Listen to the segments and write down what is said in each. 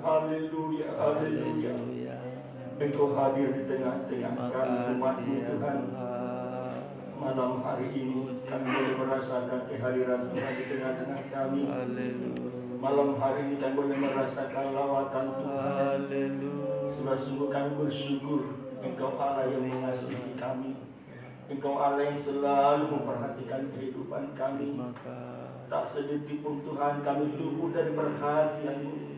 Haleluya, haleluya. Engkau hadir di tengah-tengah kami, umat-Mu Tuhan. Malam hari ini kami boleh merasakan kehadiran Tuhan di tengah-tengah kami. Malam hari ini kami boleh merasakan lawatan Tuhan. Sebab sungguh kami bersyukur Engkau Allah yang mengasihi kami. Engkau Allah yang selalu memperhatikan kehidupan kami. Tak sedetik pun Tuhan kami luput dari perhatian-Mu.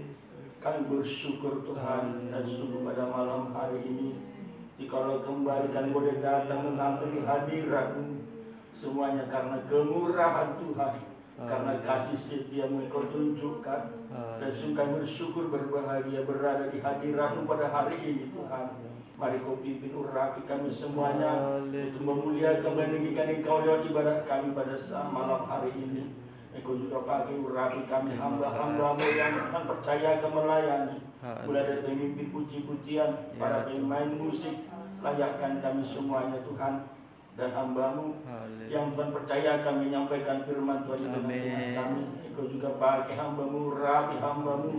Kami bersyukur Tuhan, dan sungguh pada malam hari ini jikalau kembali kami boleh datang menghampiri hadirat-Mu, semuanya karena kemurahan Tuhan, karena kasih setia-Mu Engkau tunjukkan. Dan sungguh kami bersyukur berbahagia berada di hadirat-Mu pada hari ini Tuhan. Mari Kau pimpin urapi kami semuanya untuk memuliakan meninggikan Engkau lewat ibadat kami pada saat malam hari ini. Engkau juga pakai urapi kami hamba-hamba-Mu yang akan percaya akan melayani. Mulai dari pemimpin puji-pujian, para pemain musik, layakkan kami semuanya Tuhan. Dan hamba-Mu yang Tuhan percaya akan menyampaikan firman Tuhan di tengah-tengah kami. Engkau juga pakai hamba-Mu, urapi hamba-Mu,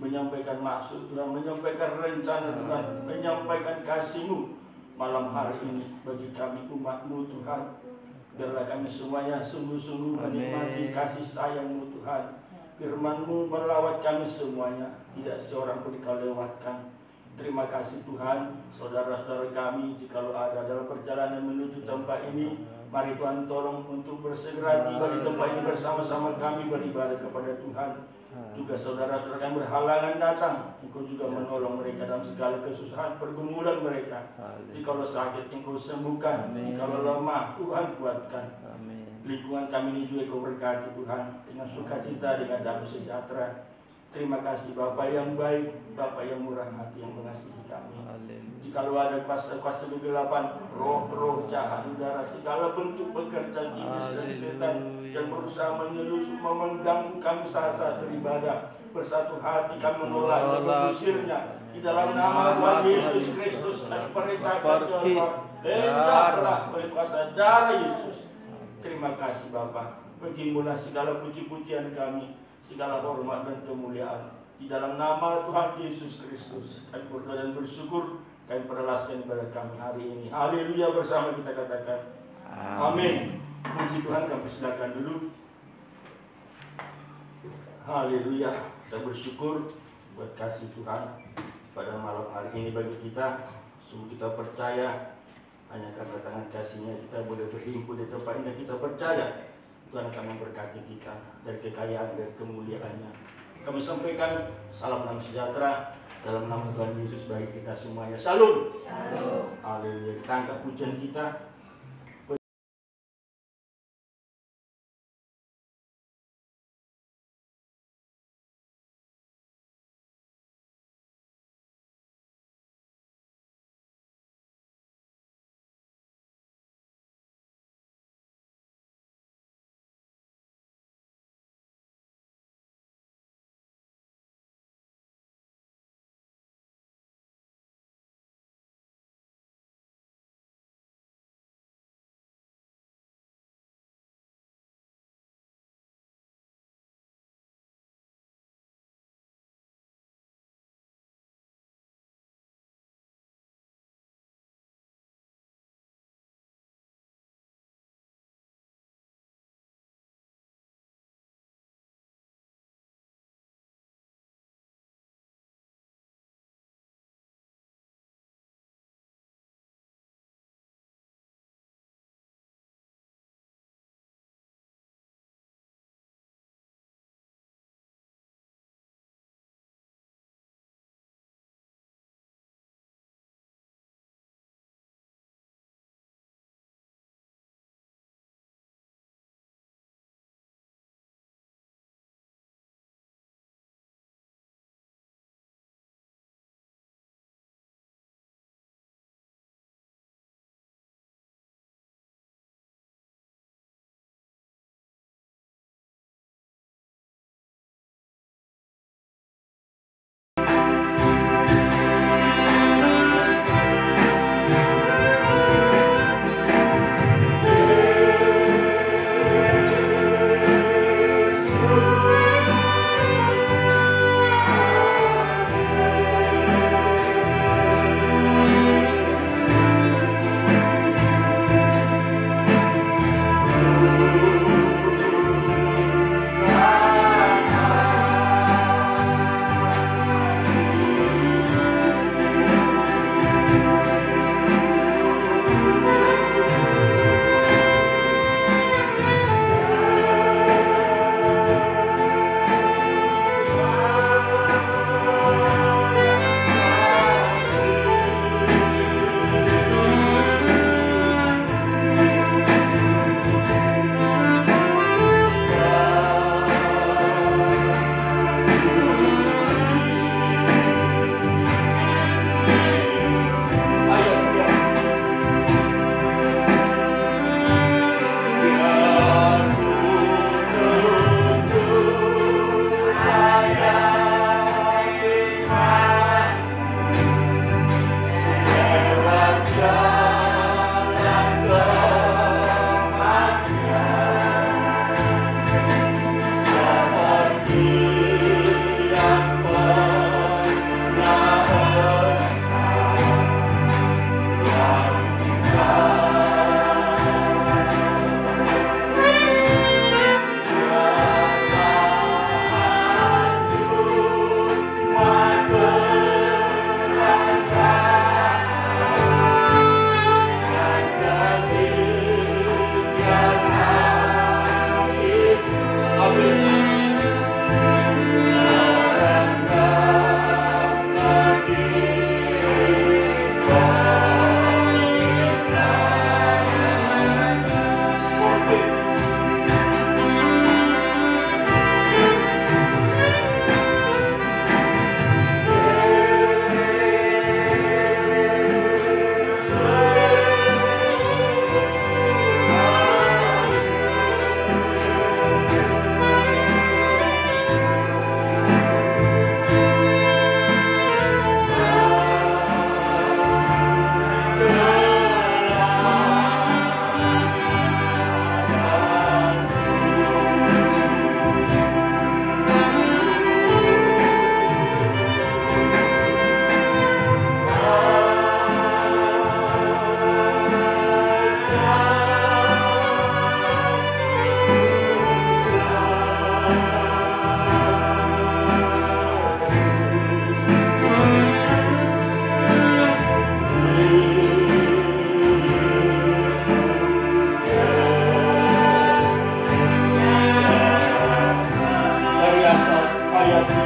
menyampaikan maksud Tuhan, menyampaikan rencana Tuhan, menyampaikan kasih-Mu malam hari ini bagi kami umat-Mu Tuhan. Biarlah kami semuanya sungguh-sungguh menikmati kasih sayang-Mu Tuhan. Firman-Mu melawat kami semuanya, tidak seorang pun Kau lewatkan. Terima kasih Tuhan. Saudara-saudara kami jikalau ada dalam perjalanan menuju tempat ini, mari Tuhan tolong untuk bersegera tiba di tempat ini bersama-sama kami beribadah kepada Tuhan. Juga saudara-saudara kami berhalangan datang, Engkau juga menolong mereka dalam segala kesusahan pergumulan mereka. Jikalau sakit Engkau sembuhkan, jikalau lemah Tuhan kuatkan. Lingkungan kami ini juga Engkau berkati Tuhan, dengan sukacita, dengan damai sejahtera. Terima kasih Bapa yang baik, Bapa yang murah hati yang mengasihi kami. Jikalau ada kuasa-kuasa kegelapan, roh-roh jahat udara, segala bentuk pekerjaan iblis dan setan yang berusaha menyelusup, mengganggu kami saat-saat beribadah, bersatu hati kami menolak dan mengusirnya. Di dalam nama Tuhan Yesus Kristus, dan perintahkan Tuhan, hendaklah oleh kuasa darah Yesus. Terima kasih Bapa. Bagimu-lah segala puji-pujian kami, segala hormat dan kemuliaan. Di dalam nama Tuhan Yesus Kristus, kami berdoa dan bersyukur. Kami perlaskan ibadah kami hari ini. Haleluya, bersama kita katakan amin. Puji Tuhan, kami silakan dulu. Haleluya. Kita bersyukur buat kasih Tuhan pada malam hari ini bagi kita. Sungguh kita percaya hanya karena tangan kasih-Nya kita boleh berhimpun di tempat ini. Kita percaya Tuhan akan memberkati kita dari kekayaan dan kemuliaan-Nya. Kami sampaikan salam damai sejahtera dalam nama Tuhan Yesus bagi kita semuanya. Salam. Haleluya. Kita angkat pujian kita.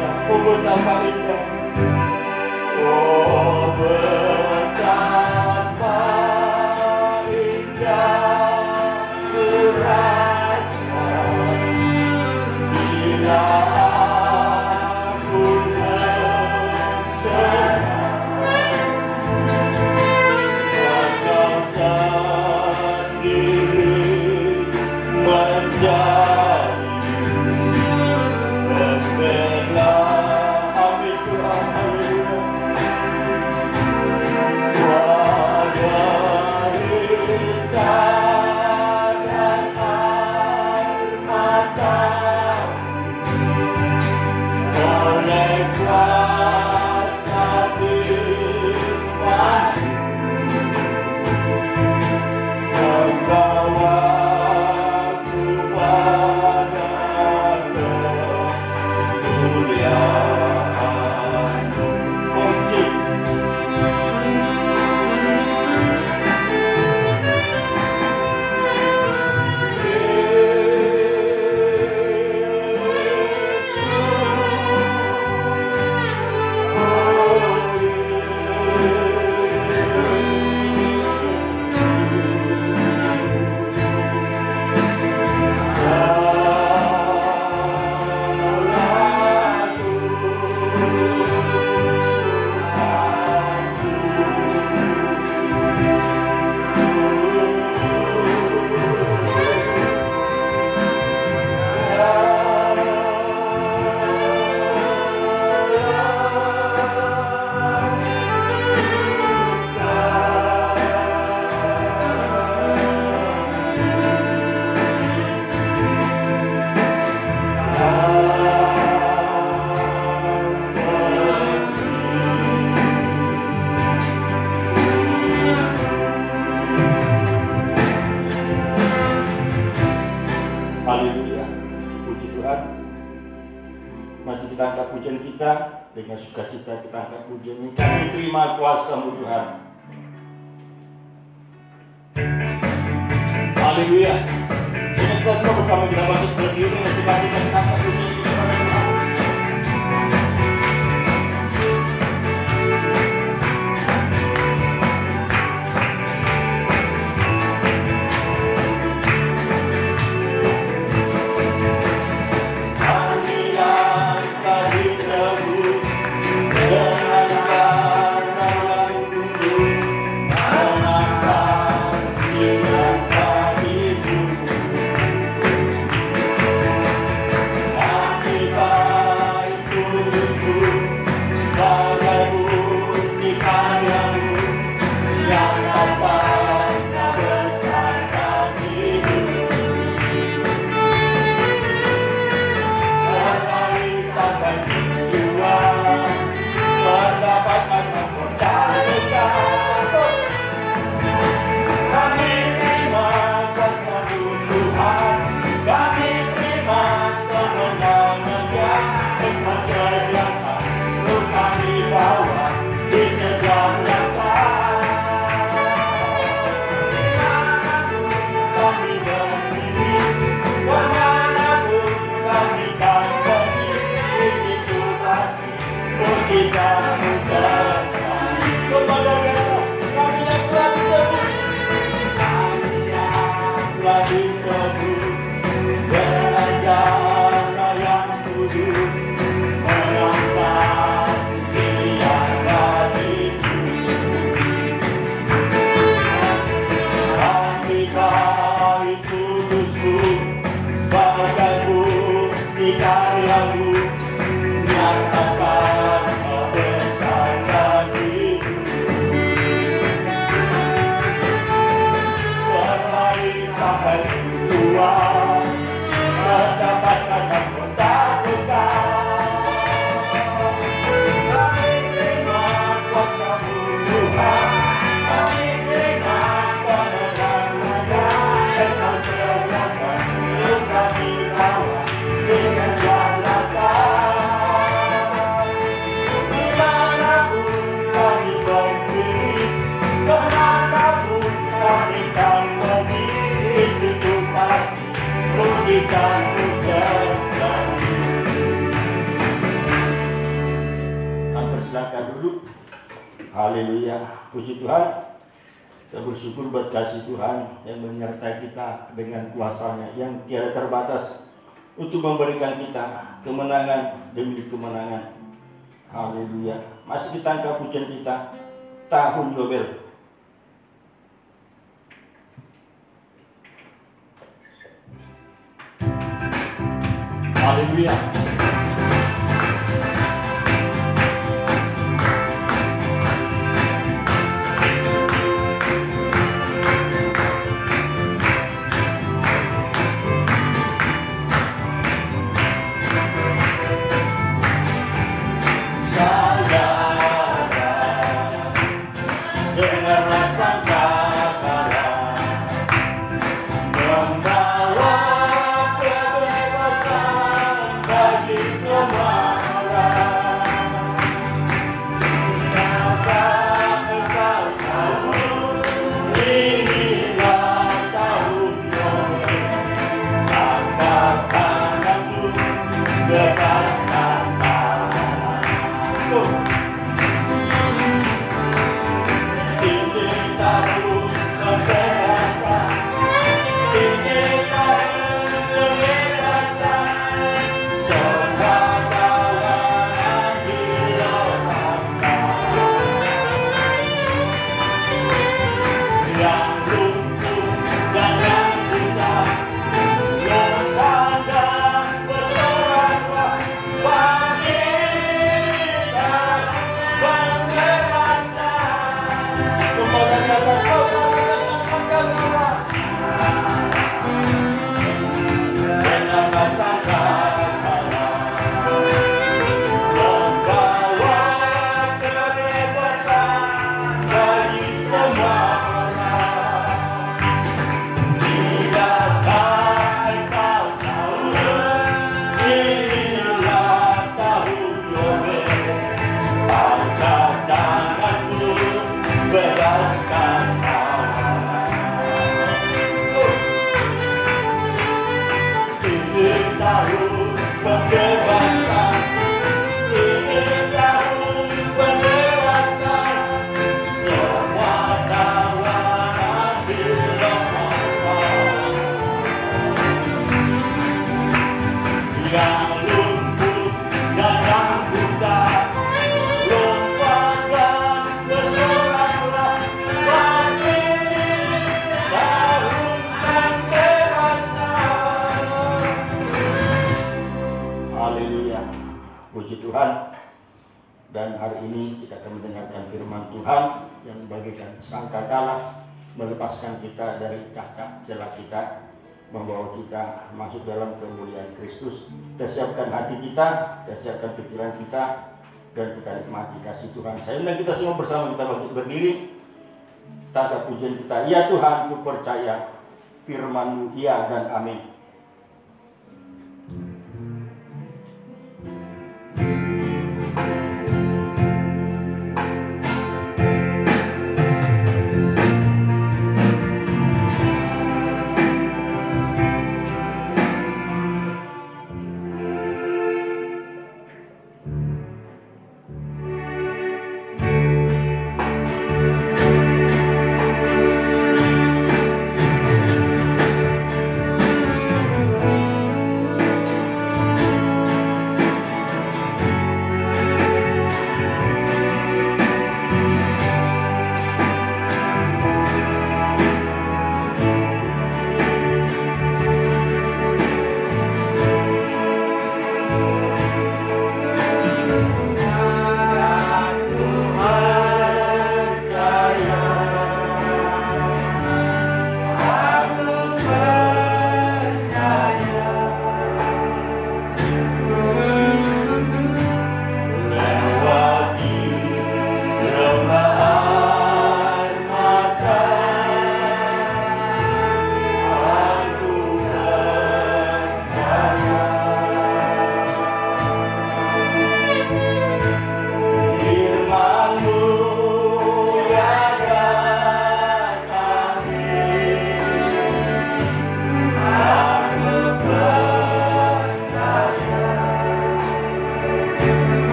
indah, oh betapa indah, oh betapa indah kurasa bila aku bersenang kau sendiri menjadi pembela. Amin Tuhan, haleluya. Wanita dan air mata oleh kuasa Tuhan membawaku pada kemuliaan. Kunci haleluya, puji Tuhan. Masih kita angkat pujian kita, dengan sukacita kita angkat pujian ini. Kami terima kuasa-Mu Tuhan. Haleluya. Ini kita semua bersama kita bangkit berdiri, masih kita angkat pujian kita pada Tuhan. Karyamu nyatakan kebenaran. kita duduk. Haleluya, puji Tuhan. Kita bersyukur buat kasih Tuhan yang menyertai kita dengan kuasa-Nya yang tiada terbatas untuk memberikan kita kemenangan demi kemenangan. Haleluya. Masih kita angkat pujian kita, tahun Yobel. Haleluya. Dan hari ini kita akan mendengarkan firman Tuhan yang bagaikan sangkakala melepaskan kita dari cacat celah kita, membawa kita masuk dalam kemuliaan Kristus. Kita siapkan hati kita, kita siapkan pikiran kita, dan kita nikmati kasih Tuhan. Saya undang kita semua bersama, kita berdiri. Kita angkat pujian kita, ya Tuhan, ku percaya firman-Mu, ya dan amin.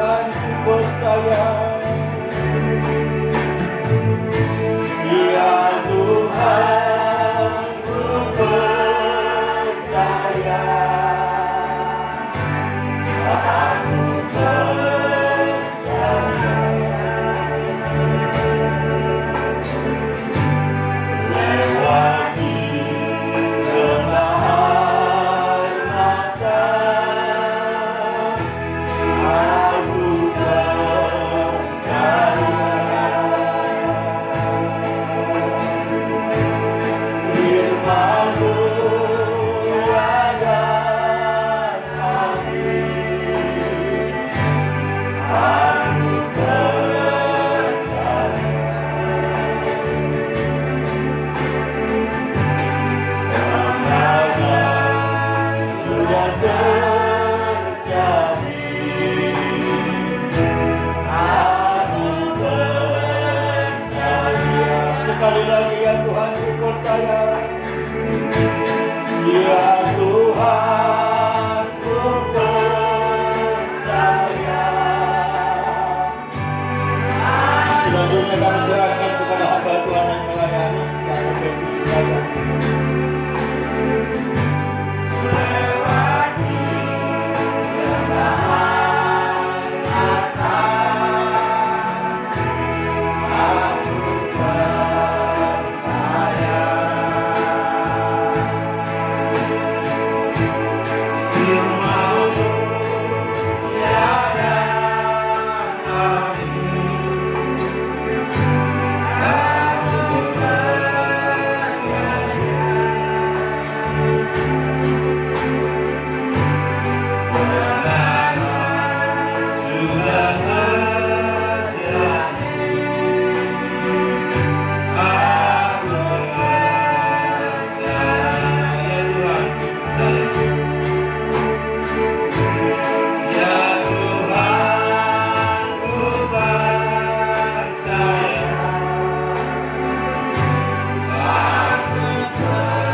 Tuhan ku percaya. Ya Tuhan ku percaya. Aku percaya. Lewati gelap mata, aku percaya. Firman-Mu ada hati, aku percaya. Kemenangan sudah terjadi, aku percaya. Sekali lagi ya Tuhan ku percaya. Ya Tuhan ku percaya. Selanjutnya kami serahkan kepada hamba Tuhan yang melayani kami percaya. Lewati kelemahan mata, aku percaya. Firman-Mu tiada habis, aku percaya. Kemenangan sudah terjadi, aku percaya. Ya Tuhan, ku percaya. Aku percaya.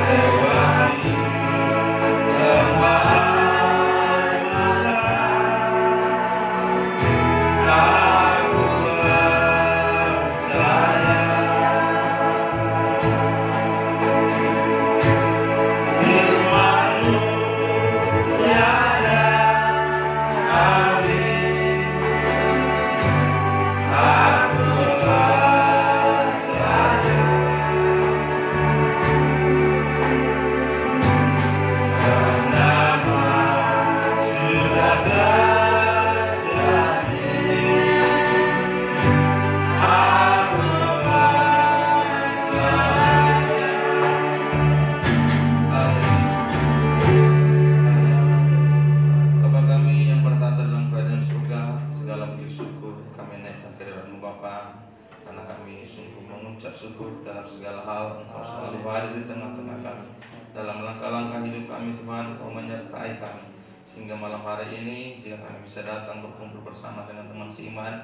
Lewati kelemahan mata, aku percaya. Firman-Mu tiada habis, aku percaya. Kemenangan sudah terjadi, aku percaya. Bapa kami yang bertata dalam kerajaan surga, segala puji syukur kami naikkan kehadirat-Mu Bapa, karena kami sungguh mengucap syukur dalam segala hal. Engkau selalu hadir di tengah-tengah kami. Dalam langkah-langkah hidup kami Tuhan, Kau menyertai kami, sehingga malam hari ini jika kami bisa datang berkumpul bersama dengan teman seiman,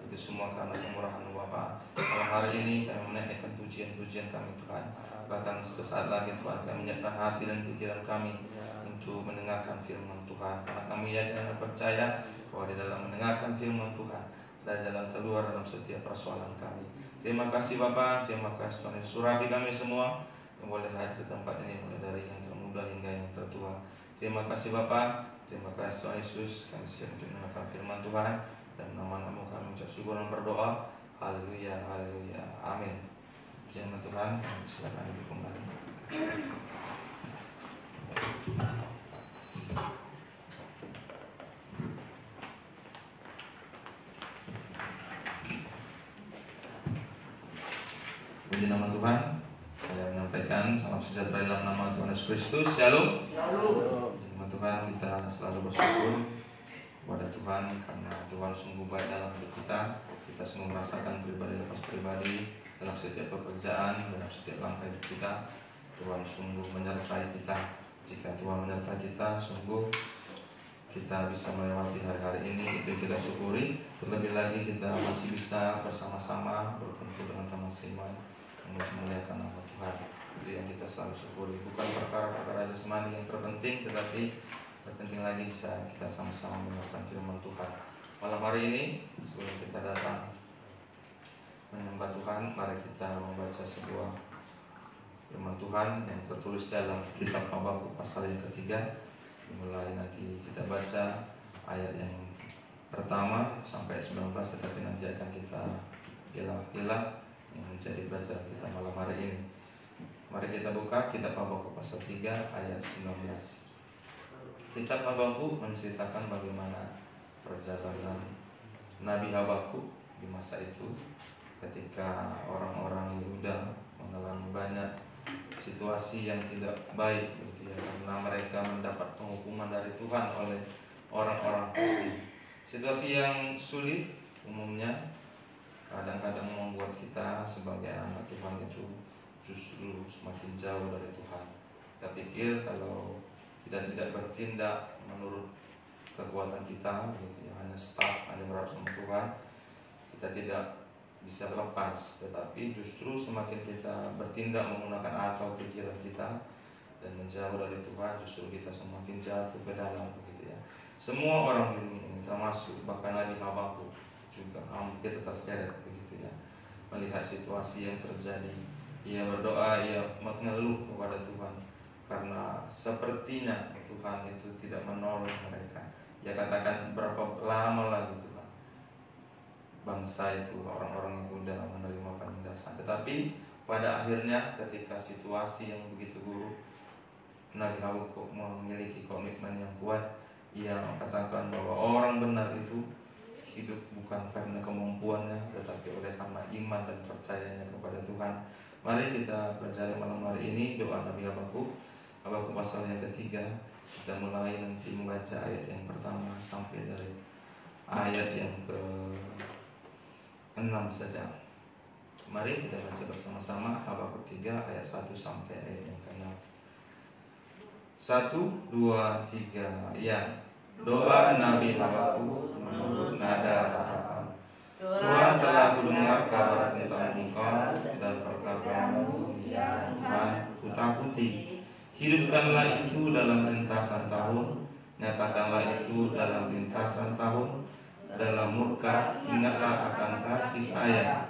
itu semua karena kemurahan-Mu Bapa. Malam hari ini kami menaikkan pujian-pujian kami Tuhan. Bahkan sesaat lagi Tuhan kami menyiapkan hati dan pikiran kami untuk mendengarkan firman Tuhan, karena kami yakin dan percaya bahwa di dalam mendengarkan firman Tuhan ada jalan keluar dalam setiap persoalan kami. Terima kasih Bapa, terima kasih Tuhan Yesus. Surabi kami semua yang boleh hadir di tempat ini, mulai dari yang termuda hingga yang tertua. Terima kasih Bapa, terima kasih Tuhan Yesus. Kami siap untuk mendengarkan firman Tuhan, dan nama-Mu kami ucap syukur dan berdoa. Haleluya, haleluya, amin. Pujian Tuhan, silakan duduk kembali. Puji nama Tuhan. Saya menyampaikan salam sejahtera dalam nama Tuhan Yesus Kristus. Shalom. Puji nama Tuhan, kita selalu bersyukur kepada Tuhan karena Tuhan sungguh baik dalam hidup kita. Kita sungguh merasakan pribadi lepas pribadi dalam setiap pekerjaan, dalam setiap langkah hidup kita. Tuhan sungguh menyertai kita. Jika Tuhan menyertai kita, sungguh kita bisa melewati hari-hari ini, itu kita syukuri. Terlebih lagi kita masih bisa bersama-sama berkumpul dengan teman seiman, memuliakan nama Tuhan. itu yang kita selalu syukuri. Bukan perkara-perkara jasmani yang terpenting, tetapi terpenting lagi bisa kita sama-sama mendengarkan firman Tuhan. Malam hari ini sebelum kita datang menyembah Tuhan, mari kita membaca sebuah firman Tuhan yang tertulis dalam kitab Habakuk pasal yang ketiga. Mulai nanti kita baca ayat yang pertama sampai 19, tetapi nanti akan kita pilah-pilah yang menjadi pelajaran kita malam hari ini. Mari kita buka kitab Habakuk pasal 3 ayat 19. Kitab Habakuk menceritakan bagaimana perjalanan Nabi Habakuk di masa itu ketika orang-orang Yehuda mengalami banyak situasi yang tidak baik gitu ya, karena mereka mendapat penghukuman dari Tuhan oleh orang-orang Kristen. Situasi yang sulit umumnya kadang-kadang membuat kita sebagai anak Tuhan itu justru semakin jauh dari Tuhan. Kita pikir kalau kita tidak bertindak menurut kekuatan kita gitu ya, hanya stuck, hanya berharap sama Tuhan, kita tidak bisa lepas. Tetapi justru semakin kita bertindak menggunakan akal pikiran kita dan menjauh dari Tuhan, justru kita semakin jatuh ke dalam begitu ya. Semua orang di dunia ini termasuk bahkan Nabi Habakuk juga hampir terseret begitu ya, melihat situasi yang terjadi. Ia berdoa, ia mengeluh kepada Tuhan karena sepertinya Tuhan itu tidak menolong mereka. Ia katakan, berapa lama lagi Tuhan bangsa itu, orang-orang yang sudah menerima penindasan. Tetapi pada akhirnya ketika situasi yang begitu buruk, Nabi Habakuk memiliki komitmen yang kuat. Ia katakan bahwa orang benar itu hidup bukan karena kemampuannya, tetapi oleh karena iman dan percayanya kepada Tuhan. Mari kita pelajari malam hari ini doa Nabi Habakuk, Habakuk pasal yang ketiga. Kita mulai nanti membaca ayat yang pertama sampai dari ayat yang ke-6 saja. Mari kita baca bersama-sama Habakuk 3 ayat 1 sampai ayat yang ke-6. 1, 2, 3. Ya, doa Nabi Habakuk menurut nada harapan. Tuhan telah mendengar kabar tentang Engkau dan perkataanmu, ya Tuhan, kutakuti. Hidupkanlah itu dalam lintasan tahun, nyatakanlah itu dalam lintasan tahun. Dalam murka ingatlah akan kasih sayang.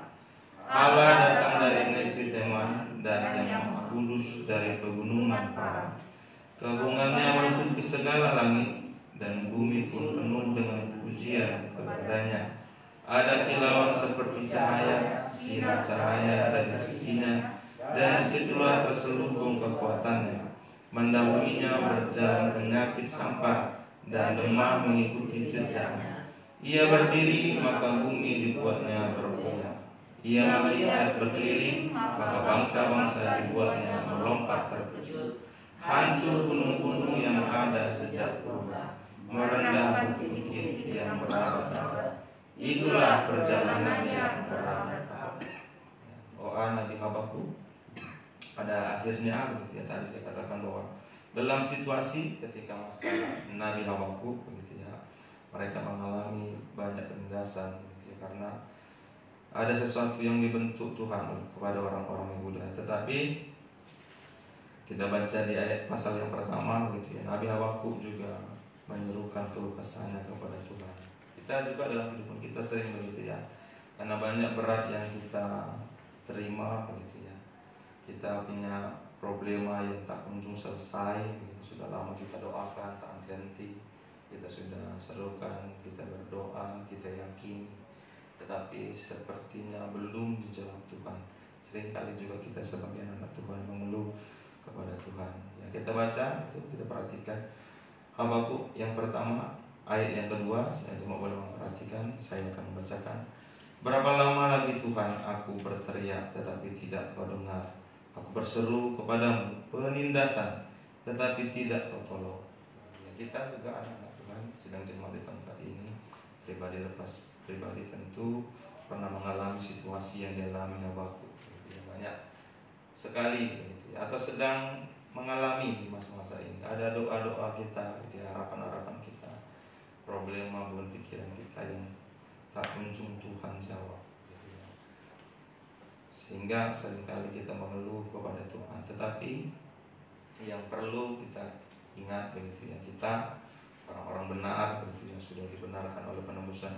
Allah datang dari negeri Teman dan yang Maha Kudus dari pegunungan Paran. Keagungannya menutupi segala langit dan bumi pun penuh dengan pujian kepadanya. Ada kilauan seperti cahaya, sinar cahaya ada di sisinya, dan disitulah terselubung kekuatannya. Mendahulunya berjalan penyakit sampar dan demam mengikuti jejaknya. Ia berdiri maka bumi dibuatnya bergoyang. Ia melihat berkeliling maka bangsa-bangsa dibuatnya melompat terkejut. Hancur gunung-gunung yang ada sejak purba, merendah bukit-bukit yang berabad-abad. Itulah perjalanan yang berabad-abad. Doa Nabi Habakuk pada akhirnya begitu ya, tadi saya katakan bahwa dalam situasi ketika masa Nabi Habakuk begitu ya, mereka mengalami banyak penindasan begitu ya, karena ada sesuatu yang dibentuk Tuhan kepada orang-orang Yehuda. Tetapi kita baca di ayat pasal yang pertama begitu ya, Nabi Habakuk juga menyerukan keluh kesahnya kepada Tuhan. Kita juga dalam hidup kita sering begitu ya, karena banyak berat yang kita terima begitu ya. Kita punya problema yang tak kunjung selesai begitu, sudah lama kita doakan tak henti-henti, kita sudah serukan, kita berdoa, kita yakin, tetapi sepertinya belum dijawab Tuhan. Seringkali juga kita sebagai anak Tuhan mengeluh kepada Tuhan. Ya, kita baca itu, kita perhatikan Habakuk yang pertama ayat yang kedua. Saya cuma boleh memperhatikan, saya akan membacakan. Berapa lama lagi Tuhan aku berteriak tetapi tidak kau dengar. Aku berseru kepadamu penindasan tetapi tidak kau tolong. Ya, kita juga anak Tuhan sedang jemaat di tempat ini, pribadi lepas pribadi tentu pernah mengalami situasi yang dialami Habakuk. Ya, banyak sekali gitu ya, atau sedang mengalami di masa-masa ini. Ada doa-doa kita, gitu ya, harapan-harapan kita, problema beban pikiran kita yang tak kunjung Tuhan jawab gitu ya. sehingga seringkali kita mengeluh kepada Tuhan. Tetapi yang perlu kita ingat begitu ya, kita orang-orang benar begitu yang sudah dibenarkan oleh penebusan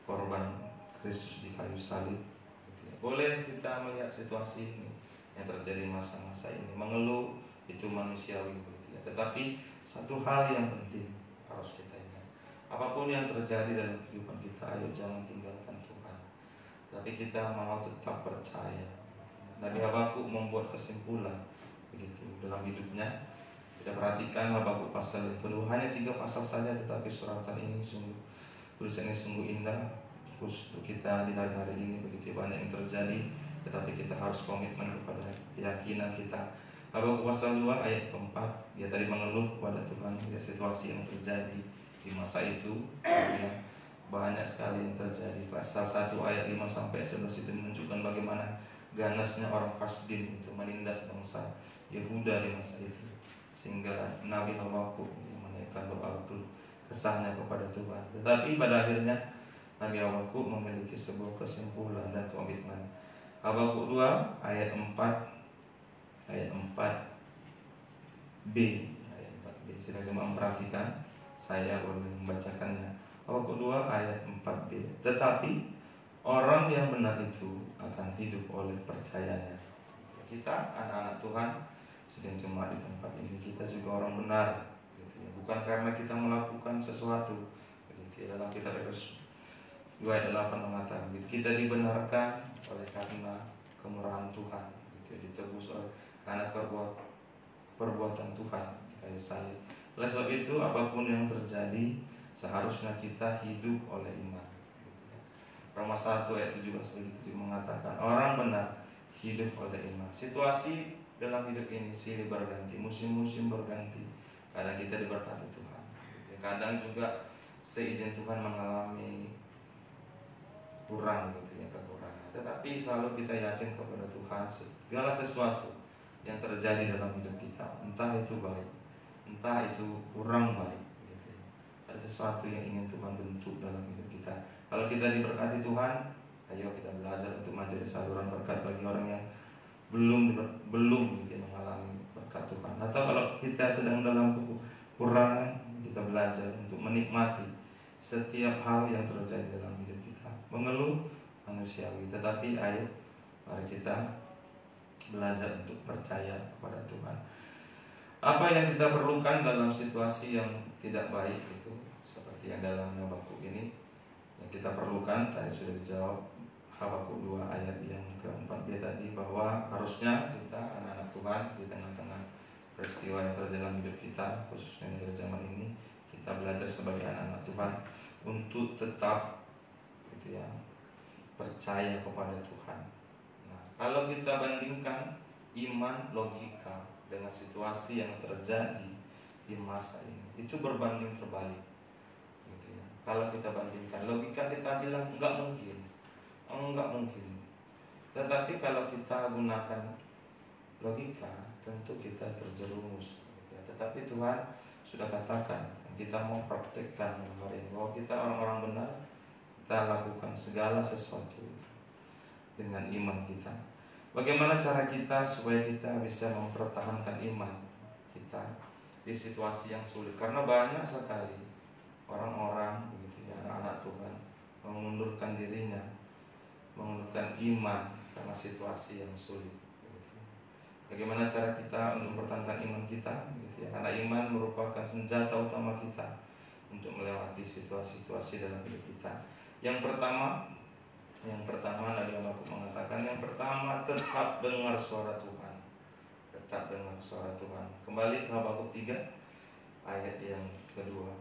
korban Kristus di kayu salib gitu ya. Boleh kita melihat situasi ini yang terjadi masa-masa ini, mengeluh itu manusiawi begitu ya. Tetapi satu hal yang penting harus kita ingat, apapun yang terjadi dalam kehidupan kita, ayo jangan tinggalkan Tuhan, tapi kita mau tetap percaya. Nabi Habakuk membuat kesimpulan begitu dalam hidupnya. Kita perhatikan Habakuk pasal yang kedua, hanya 3 pasal saja, tetapi suratan ini sungguh, tulisan ini sungguh indah khusus untuk kita di hari-hari ini. Begitu banyak yang terjadi, tetapi kita harus komitmen kepada keyakinan kita. Habakuk pasal 2 ayat keempat, dia tadi mengeluh kepada Tuhan ya, situasi yang terjadi di masa itu ya, banyak sekali yang terjadi. Pasal 1 ayat 5 sampai 11 itu menunjukkan bagaimana ganasnya orang Kasdim itu menindas bangsa Yehuda di masa itu, sehingga Nabi Habakuk menaikkan doa kesahnya kepada Tuhan. Tetapi pada akhirnya Nabi Habakuk memiliki sebuah kesimpulan dan komitmen. Habakuk 2 ayat 4b, ayat 4b. Sedang cuma memperhatikan, saya boleh membacakannya. Habakuk 2 ayat 4b. Tetapi orang yang benar itu akan hidup oleh percayanya. Kita anak-anak Tuhan sedang jemaat di tempat ini, kita juga orang benar gitu ya. Bukan karena kita melakukan sesuatu gitu ya. Dalam kitab Efesus 2 ayat 8 mengatakan gitu, kita dibenarkan oleh karena kemurahan Tuhan gitu ya, ditebus oleh karena perbuatan Tuhan di kayu salib. Oleh sebab itu apapun yang terjadi seharusnya kita hidup oleh iman gitu ya. Roma 1 ayat 17 begitu mengatakan orang benar hidup oleh iman. Situasi dalam hidup ini silih berganti, musim-musim berganti. Kadang kita diberkati Tuhan, kadang juga seizin Tuhan mengalami kurang gitu ya, kekurangan. Tetapi selalu kita yakin kepada Tuhan, segala sesuatu yang terjadi dalam hidup kita, entah itu baik, entah itu kurang baik gitu ya. Ada sesuatu yang ingin Tuhan bentuk dalam hidup kita. Kalau kita diberkati Tuhan, ayo kita belajar untuk menjadi saluran berkat bagi orang yang belum gitu, mengalami berkat Tuhan. Atau kalau kita sedang dalam kekurangan, kita belajar untuk menikmati setiap hal yang terjadi dalam hidup kita. Mengeluh manusiawi, tetapi ayo mari kita belajar untuk percaya kepada Tuhan. Apa yang kita perlukan dalam situasi yang tidak baik itu, seperti yang dalam Habakuk ini, yang kita perlukan tadi sudah dijawab Habakuk 2 ayat yang ke-4b tadi, bahwa harusnya kita anak-anak Tuhan di tengah-tengah peristiwa yang terjadi dalam hidup kita, khususnya di zaman ini, kita belajar sebagai anak-anak Tuhan untuk tetap gitu ya, percaya kepada Tuhan. Nah, kalau kita bandingkan iman logika dengan situasi yang terjadi di masa ini, itu berbanding terbalik gitu ya. Kalau kita bandingkan logika, kita bilang enggak mungkin. Tetapi kalau kita gunakan logika, tentu kita terjerumus gitu ya. Tetapi Tuhan sudah katakan, kita mau praktekkan kemarin, bahwa kita orang-orang benar, kita lakukan segala sesuatu dengan iman kita. Bagaimana cara kita supaya kita bisa mempertahankan iman kita di situasi yang sulit? Karena banyak sekali orang-orang begitu ya, anak-anak Tuhan mengundurkan dirinya, mengundurkan iman karena situasi yang sulit. Bagaimana cara kita untuk mempertahankan iman kita? Gitu ya. Karena iman merupakan senjata utama kita untuk melewati situasi-situasi dalam hidup kita. Yang pertama Nabi Habakuk mengatakan, yang pertama, tetap dengar suara Tuhan. Tetap dengar suara Tuhan. Kembali ke Habakuk 3 ayat yang kedua.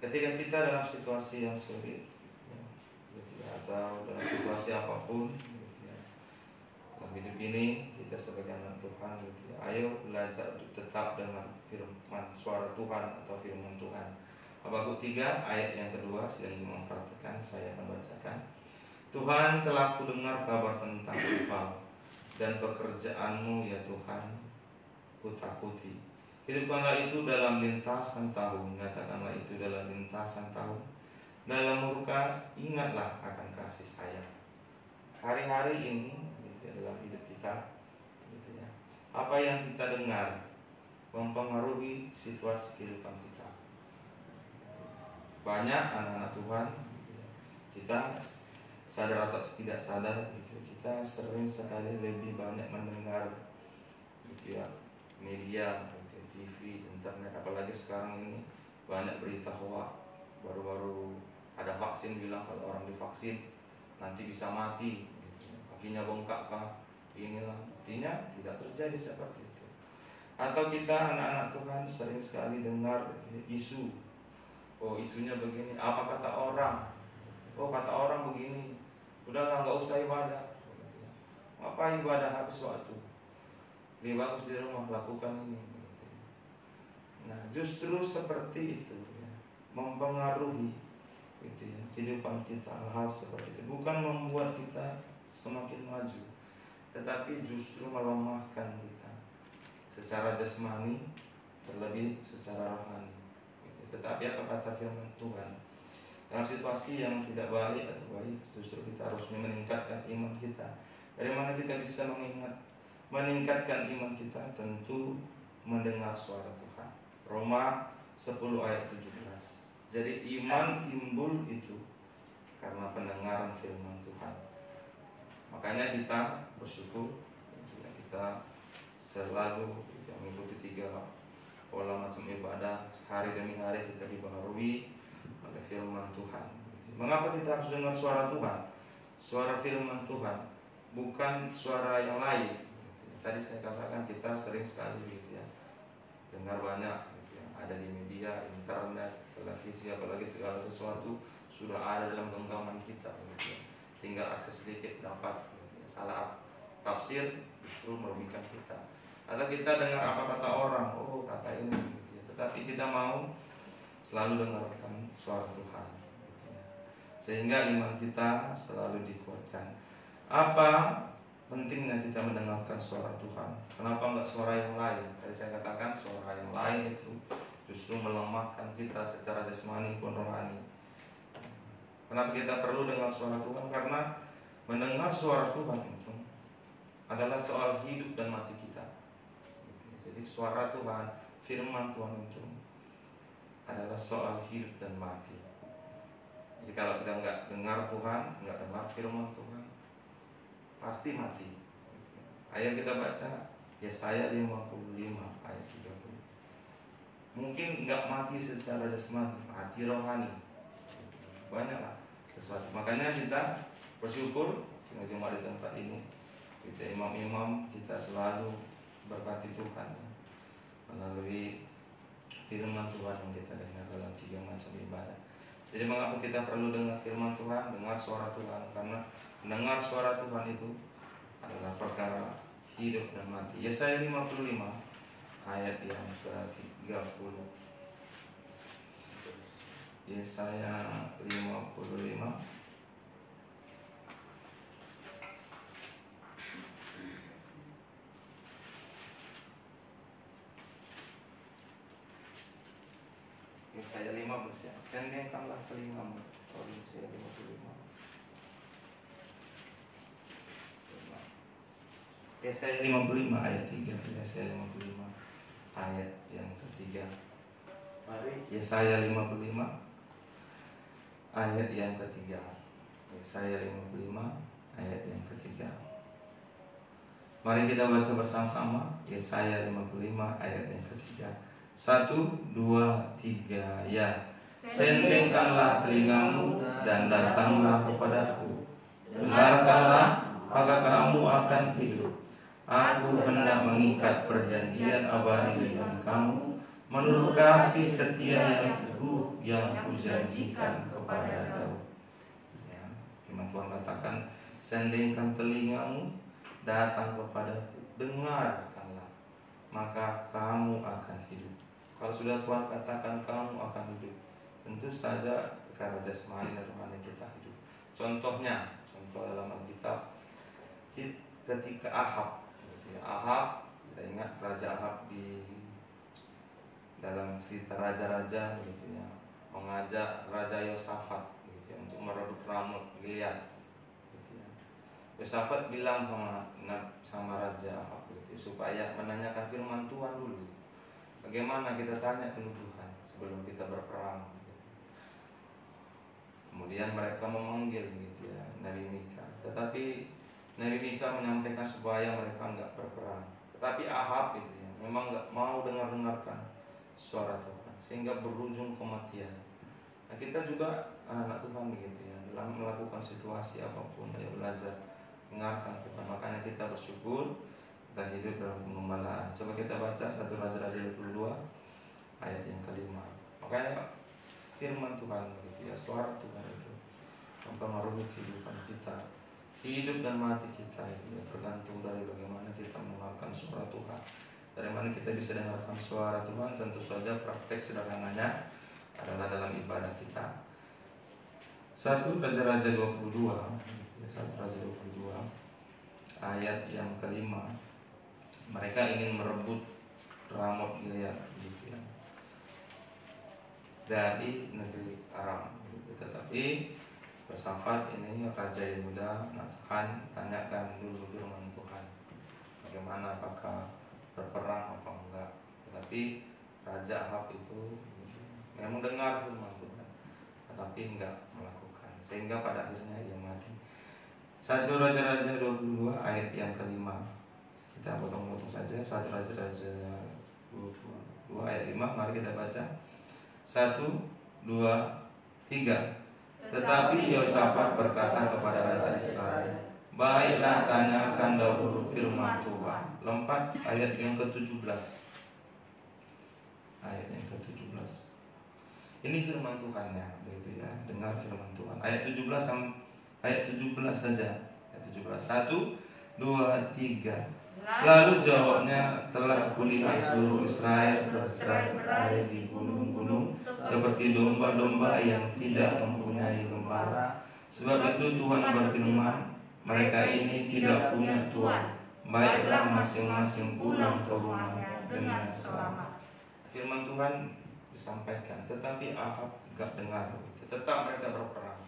Ketika kita dalam situasi yang sulit atau dalam situasi apapun dalam hidup ini, kita sebagai anak Tuhan ayo belajar untuk tetap dengar firman suara Tuhan atau firman Tuhan. Habakuk 3 ayat yang kedua, sedang memperhatikan, saya akan bacakan. Tuhan, telah kudengar kabar tentang Engkau dan pekerjaanmu ya Tuhan, kutakuti. Hidupkanlah itu dalam lintasan tahun, nyatakanlah itu dalam lintasan tahun. Dalam murka ingatlah akan kasih sayang. hari-hari ini gitu ya, dalam hidup kita gitu ya. Apa yang kita dengar mempengaruhi situasi kehidupan kita. Banyak anak-anak Tuhan gitu ya, kita sadar atau tidak sadar gitu, kita sering sekali lebih banyak mendengar gitu ya, media gitu, TV, internet, apalagi sekarang ini banyak berita hoax. Baru-baru ada vaksin bilang kalau orang divaksin nanti bisa mati gitu. Kakinya bengkak kah, inilah, artinya tidak terjadi seperti itu. Atau kita anak-anak Tuhan sering sekali dengar isu, oh isunya begini, apa kata orang, oh kata orang begini, udahlah nggak usah ibadah, apa ibadah habis waktu, lebih bagus di rumah lakukan ini. Nah justru seperti itu ya, mempengaruhi gitu ya, kehidupan kita. Hal seperti itu bukan membuat kita semakin maju, tetapi justru melemahkan kita secara jasmani, terlebih secara rohani gitu. Tetapi apa kata firman Tuhan, dalam situasi yang tidak baik atau baik, justru kita harus meningkatkan iman kita. Dari mana kita bisa meningkatkan iman kita? Tentu mendengar suara Tuhan. Roma 10 ayat 17. Jadi iman timbul itu karena pendengaran firman Tuhan. Makanya kita bersyukur kita selalu mengikuti 3 pola macam ibadah, hari demi hari kita dibaharui oleh firman Tuhan. Mengapa kita harus dengar suara Tuhan? Suara firman Tuhan, bukan suara yang lain. Tadi saya katakan kita sering sekali gitu ya, dengar banyak gitu ya, ada di media, internet, televisi, apalagi segala sesuatu sudah ada dalam genggaman kita gitu ya. Tinggal akses sedikit dapat gitu ya. Salah tafsir justru merugikan kita. Atau kita dengar apa kata orang, oh kata ini gitu ya. Tetapi kita mau selalu dengarkan suara Tuhan gitu ya. Sehingga iman kita selalu dikuatkan. Apa pentingnya kita mendengarkan suara Tuhan? Kenapa enggak suara yang lain? Tadi saya katakan suara yang lain itu justru melemahkan kita secara jasmani pun rohani. Kenapa kita perlu dengar suara Tuhan? Karena mendengar suara Tuhan itu adalah soal hidup dan mati kita. Jadi suara Tuhan, firman Tuhan itu adalah soal hidup dan mati. Jadi kalau kita enggak dengar Tuhan, enggak dengar firman Tuhan, pasti mati. Ayat kita baca Yesaya 55 ayat 30. Mungkin enggak mati secara jasmani, mati rohani. Banyaklah sesuatu. Makanya kita bersyukur jemaat di tempat ini, kita imam-imam kita selalu berkati Tuhan melalui firman Tuhan yang kita dengar dalam 3 macam ibadah. Jadi mengapa kita perlu dengar firman Tuhan, dengar suara Tuhan? Karena mendengar suara Tuhan itu adalah perkara hidup dan mati. Yesaya 55 ayat yang ke-30. Yesaya 55 Yesaya 15 ya. Sendengkanlah telingamu. Yesaya 55. Yesaya 55 ayat 3. Yesaya 55 ayat yang ketiga. Mari Yesaya 55 ayat yang ketiga. Yesaya 55 ayat yang ketiga. Mari kita baca bersama-sama Yesaya 55 ayat yang ketiga. 1, 2, 3 ya. Sendengkanlah telingamu dan datanglah kepadaku. Dengarkanlah, maka kamu akan hidup. Aku hendak mengikat perjanjian abadi dengan kamu, menurut kasih setia yang teguh yang kujanjikan kepada Daud. Ya, firman Tuhan katakan, sendengkan telingamu, datang kepadaku, dengarkanlah, maka kamu akan hidup. Kalau sudah Tuhan katakan kamu akan hidup, tentu saja perkara jasmani dan rohani kita hidup. Contohnya, contoh dalam Alkitab, ketika Ahab, kita ingat Raja Ahab di dalam cerita raja-raja gitu ya, mengajak Raja Yosafat gitu ya, untuk merebut Ramot Gilead gitu ya. Yosafat bilang sama Raja Ahab gitu, supaya menanyakan firman Tuhan dulu. Bagaimana kita tanya dulu Tuhan sebelum kita berperang gitu. Kemudian mereka memanggil gitu ya Nabi Mika, tetapi Nabi Mika menyampaikan supaya mereka enggak berperang. Tetapi Ahab itu ya memang enggak mau dengarkan suara Tuhan, sehingga berujung kematian. Nah, kita juga anak Tuhan begitu ya, dalam melakukan situasi apapun ya belajar dengarkan Tuhan. Makanya kita bersyukur kita hidup dalam pengembalaan. Coba kita baca 1 Raja-Raja 22 ayat yang kelima. Makanya firman Tuhan begitu ya, suara Tuhan itu mempengaruhi kehidupan kita. Hidup dan mati kita itu ya, tergantung dari bagaimana kita mendengarkan suara Tuhan. Dari mana kita bisa dengarkan suara Tuhan? Tentu saja praktek sederhananya adalah dalam ibadah kita. 1 Raja-Raja 22 1 Raja 22 ayat yang kelima. Mereka ingin merebut Ramot Gilead gitu ya, dari negeri Aram gitu. Tetapi Yosafat ini Raja Yehuda mengatakan, tanyakan dulu firman Tuhan, bagaimana, apakah berperang apa enggak. Tetapi Raja Ahab itu memang dengar firman Tuhan, tetapi enggak melakukan, sehingga pada akhirnya ia mati. 1 Raja-Raja 22 ayat yang kelima. Kita potong-potong saja. 1 Raja-Raja 22 ayat 5. Mari kita baca 1, 2, 3. Tetapi Yosafat berkata kepada Raja Israel, baiklah, tanyakan dahulu firman Tuhan. Lompat ayat yang ke-17. Ayat yang ke-17. Ini firman Tuhannya, begitu ya. Dengar firman Tuhan. Ayat 17 saja. Ayat 17. 1, 2, 3. Lalu jawabnya, telah kulihat seluruh Israel bercerai-berai di gunung-gunung seperti domba-domba yang tidak mempunyai gembala. Sebab itu Tuhan berfirman, mereka ini tidak punya Tuhan. Baiklah, masing-masing pulang ke rumahnya dengan selamat. Firman Tuhan disampaikan, tetapi Ahab gak dengar. Tetap mereka berperang,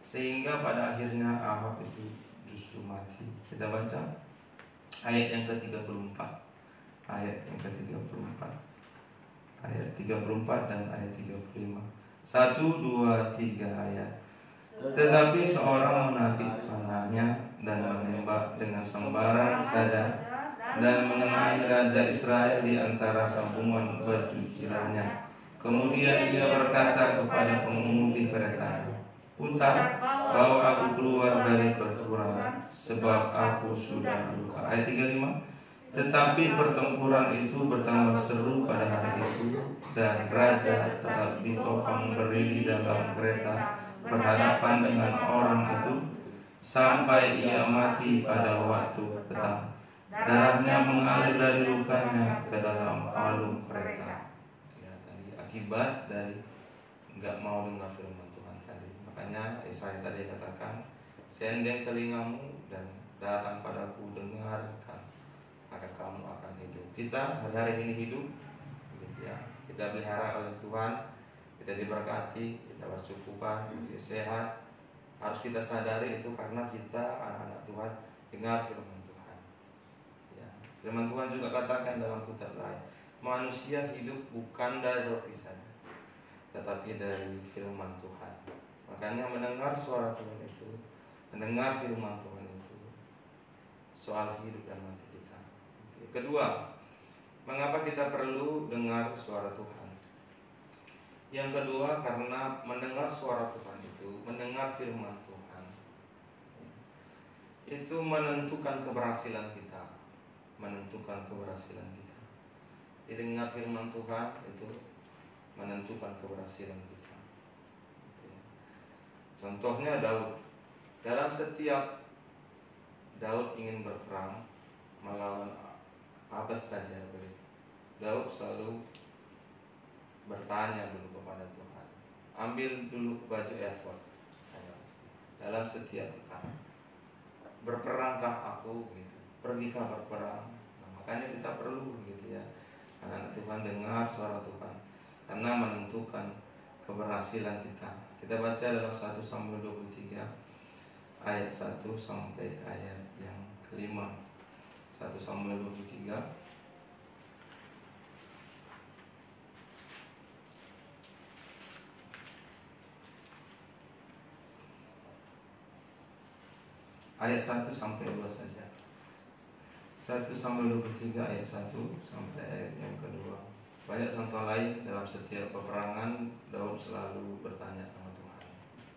sehingga pada akhirnya Ahab itu justru mati. Kita baca ayat yang ke-34. Ayat yang ke-34. Ayat 34 dan ayat 35. 1, 2, 3 ayat. Tetapi seorang menarik panahnya dan menembak dengan sembarang saja dan mengenai Raja Israel di antara sambungan baju jilanya. Kemudian ia berkata kepada pengemudi keretanya, putar, bawa aku keluar dari pertempuran, sebab aku sudah luka. Ayat 35. Tetapi pertempuran itu bertambah seru pada hari itu, dan raja tetap ditopang berdiri dalam kereta berhadapan dengan orang itu sampai ia mati pada waktu petang. Darahnya mengalir dari lukanya ke dalam palung kereta. Ya, tadi akibat dari enggak mau dengar firman Tuhan tadi. Makanya Yesaya tadi katakan, sendeng telingamu dan datang padaku, dengarkan, maka kamu akan hidup. Kita hari-hari ini hidup, gitu ya. Kita dipelihara oleh Tuhan, kita diberkati, kita bercukupan, kita sehat. Harus kita sadari itu karena kita anak-anak Tuhan dengar firman Tuhan. Ya. Firman Tuhan juga katakan dalam kitab lain, manusia hidup bukan dari roti saja, tetapi dari firman Tuhan. Makanya mendengar suara Tuhan itu, mendengar firman Tuhan itu, soal hidup dan mati kita. Kedua, mengapa kita perlu dengar suara Tuhan? Yang kedua, karena mendengar suara Tuhan itu, mendengar firman Tuhan, itu menentukan keberhasilan kita. Menentukan keberhasilan kita. Dengar firman Tuhan itu menentukan keberhasilan kita. Contohnya Daud. Dalam setiap Daud ingin berperang melawan apa saja, Daud selalu bertanya dulu kepada Tuhan. Ambil dulu baju efod dalam setiap perang. Berperangkah aku gitu. Pergikah berperang. Nah, makanya kita perlu gitu ya. Karena Tuhan dengar suara Tuhan, karena menentukan keberhasilan kita. Kita baca dalam 1 Samuel 23 ayat 1 sampai ayat yang kelima. 1 Samuel 23 ayat 1 sampai 2 saja. 1 Samuel 23 ayat 1 sampai ayat yang kedua. Banyak contoh lain dalam setiap peperangan Daud selalu bertanya sama Tuhan,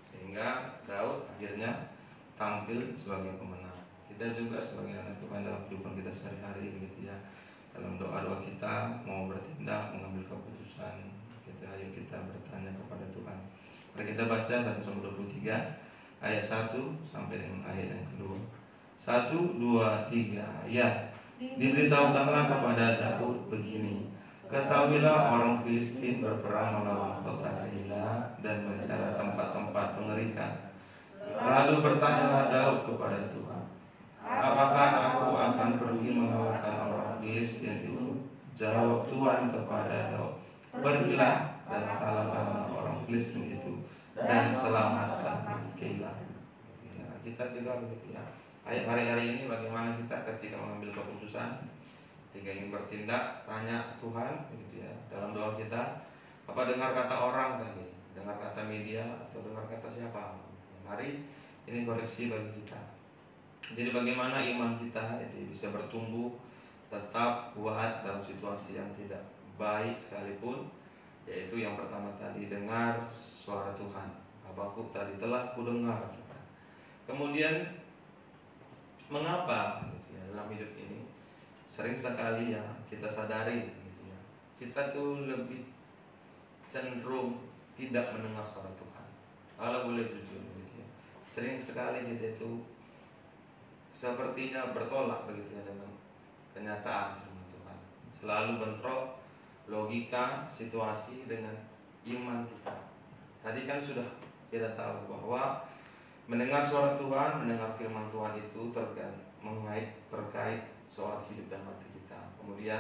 sehingga Daud akhirnya tampil sebagai pemenang. Kita juga sebagai anak Tuhan dalam kehidupan kita sehari-hari begitu ya. Dalam doa-doa kita mau bertindak, mengambil keputusan, ayo kita bertanya kepada Tuhan. Mari kita baca 1 Samuel 23 ayat 1 sampai dengan ayat yang kedua. 1, 2, 3. Ya, diberitahukanlah kepada Daud begini: ketahuilah orang Filistin berperang melawan kota Keila dan mencari tempat-tempat mengerikan. Lalu bertanyalah Daud kepada Tuhan, apakah aku akan pergi mengalahkan orang Filistin itu? Jawab Tuhan kepada Daud, pergilah dan kalahkanlah orang Filistin itu dan selamatkan Keila. Ya, kita juga begitu ya. Hari-hari ini bagaimana kita ketika mengambil keputusan, ketika ingin bertindak, tanya Tuhan begitu ya. Dalam doa kita, apa dengar kata orang tadi, dengar kata media atau dengar kata siapa? Mari ini koreksi bagi kita. Jadi bagaimana iman kita itu bisa bertumbuh, tetap kuat dalam situasi yang tidak baik sekalipun. Yaitu yang pertama tadi, dengar suara Tuhan. Habakuk tadi, telah kudengar. Kemudian mengapa gitu ya, dalam hidup ini sering sekali ya kita sadari gitu ya, kita tuh lebih cenderung tidak mendengar suara Tuhan. Kalau boleh jujur gitu ya, sering sekali kita itu sepertinya bertolak begitu ya dengan kenyataan firman Tuhan. Selalu bentrok logika situasi dengan iman kita. Tadi kan sudah kita tahu bahwa mendengar suara Tuhan, mendengar firman Tuhan itu terkait soal hidup dan mati kita. Kemudian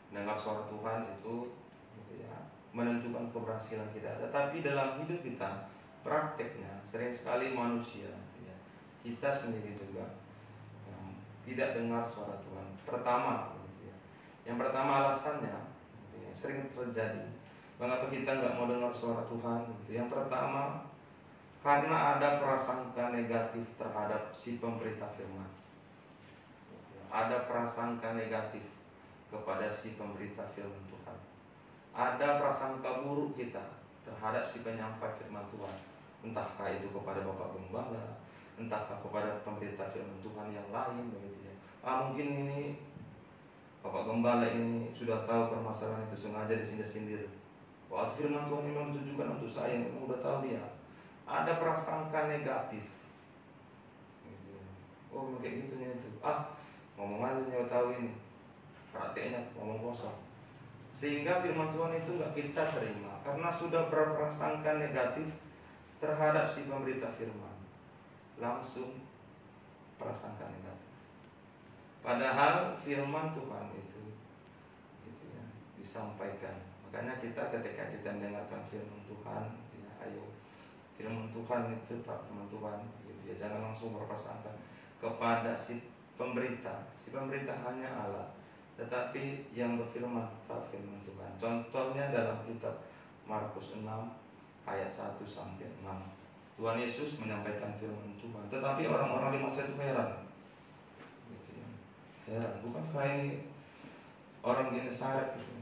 mendengar suara Tuhan itu gitu ya, menentukan keberhasilan kita. Tetapi dalam hidup kita, prakteknya sering sekali manusia gitu ya, kita sendiri juga tidak dengar suara Tuhan. Pertama gitu ya. Yang pertama alasannya gitu ya, sering terjadi mengapa kita nggak mau dengar suara Tuhan gitu. Yang pertama, karena ada prasangka negatif terhadap si pemberita firman. Ada prasangka negatif kepada si pemberita firman Tuhan. Ada prasangka buruk kita terhadap si penyampai firman Tuhan. Entahkah itu kepada Bapak Gembala, entahkah kepada pemberita firman Tuhan yang lain begitu ya. Mungkin ini Bapak Gembala ini sudah tahu permasalahan itu, sengaja disindir-sindir. Wah, firman Tuhan memang ditujukan untuk saya, memang udah tahu dia. Ada prasangka negatif. Oh, kayak gitu nih itu. Ngomong aja nyawa tahu ini. Prakteknya ngomong kosong. Sehingga firman Tuhan itu nggak kita terima karena sudah berprasangka negatif terhadap si pemberita firman. Langsung prasangka negatif. Padahal firman Tuhan itu gitu ya, disampaikan. Makanya kita ketika kita mendengarkan firman Tuhan, ya, ayo firman Tuhan itu tak firman Tuhan gitu ya, jangan langsung berprasangka kepada si pemberita. Si pemberita hanya Allah, tetapi yang berfirman tetap firman Tuhan. Contohnya dalam kitab Markus 6 ayat 1 sampai 6. Tuhan Yesus menyampaikan firman Tuhan, tetapi orang-orang di masa itu heran. Gitu ya. Heran, bukankah ini orang Genesaret gitu.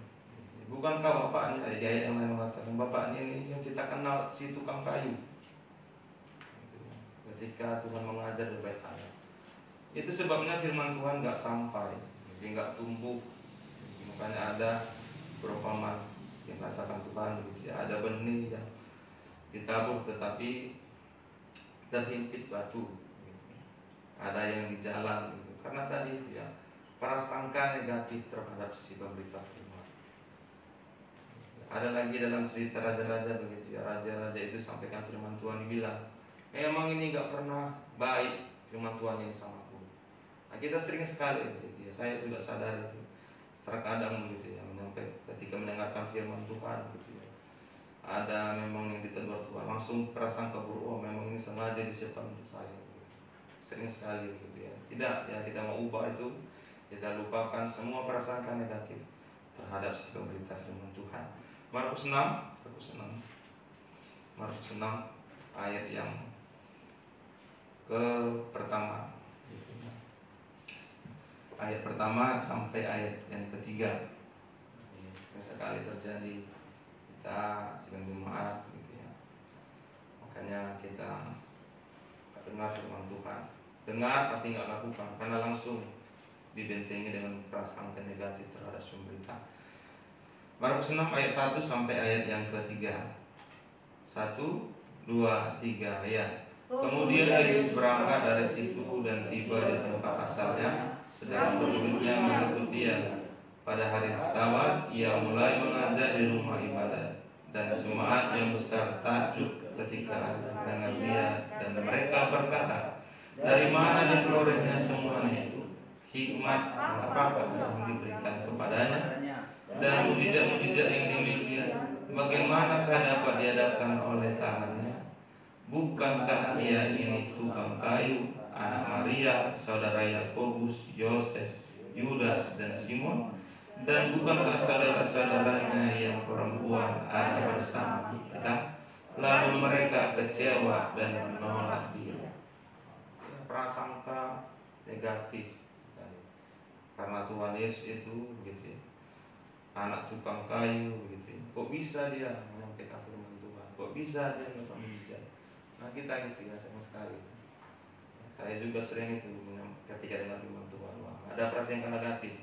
Bukankah bapaknya, di ayat yang lain mengatakan bapaknya ini yang kita kenal si tukang kayu. Ketika Tuhan mengajar di bait Allah, itu sebabnya firman Tuhan nggak sampai, jadi nggak tumbuh. Makanya ada perumpamaan yang katakan Tuhan begitu ya, ada benih yang ditabur tetapi terhimpit batu, gitu. Ada yang di jalan, gitu. Karena tadi ya prasangka negatif terhadap si pemberita firman. Ada lagi dalam cerita raja-raja begitu ya, raja-raja itu sampaikan firman Tuhan, dibilang memang ini nggak pernah baik firman Tuhan ini sama aku. Nah, kita sering sekali begitu ya, saya sudah sadar itu terkadang begitu ya, ketika mendengarkan firman Tuhan gitu ya, ada memang yang ditegur Tuhan, langsung prasangka buruk, memang ini sengaja disiapkan untuk saya gitu. sering sekali gitu ya. Tidak, ya kita mau ubah itu, kita lupakan semua prasangka negatif terhadap si pemberita firman Tuhan. Markus 6 ayat yang pertama, ayat pertama sampai ayat yang ketiga. Sekali terjadi kita sedang jemaat gitu ya, makanya kita dengar firman Tuhan, dengar tapi nggak lakukan, karena langsung dibentengi dengan prasangka negatif terhadap pemberita. Markus 6 ayat 1 sampai ayat yang ketiga. 1, 2, 3 ya. Kemudian Yesus berangkat dari situ dan tiba di tempat asalnya, sedang murid-muridnya mengikut dia. Pada hari Sabat ia mulai mengajar di rumah ibadat, dan jemaat yang besar takjub ketika mendengar dia, dan mereka berkata, dari mana diperolehnya semuanya itu? Hikmat apakah yang diberikan kepadanya? Dan mujizat-mujizat yang demikian, bagaimanakah dapat diadakan oleh tangannya? Bukankah ia ini tukang kayu, anak Maria, saudara Yakobus, Yoses, Yudas, dan Simon? Dan bukankah saudara-saudaranya yang perempuan ada bersama kita? Lalu mereka kecewa dan menolak dia. Prasangka negatif, karena Tuhan Yesus itu begitu ya, anak tukang kayu begitu ya. Kok bisa dia menyampaikan firman Tuhan? Kok bisa dia melakukan mujizat? Nah kita gitu ya, sama sekali. Saya juga sering itu ketika dengar firman Tuhan, wah, ada prasangka negatif.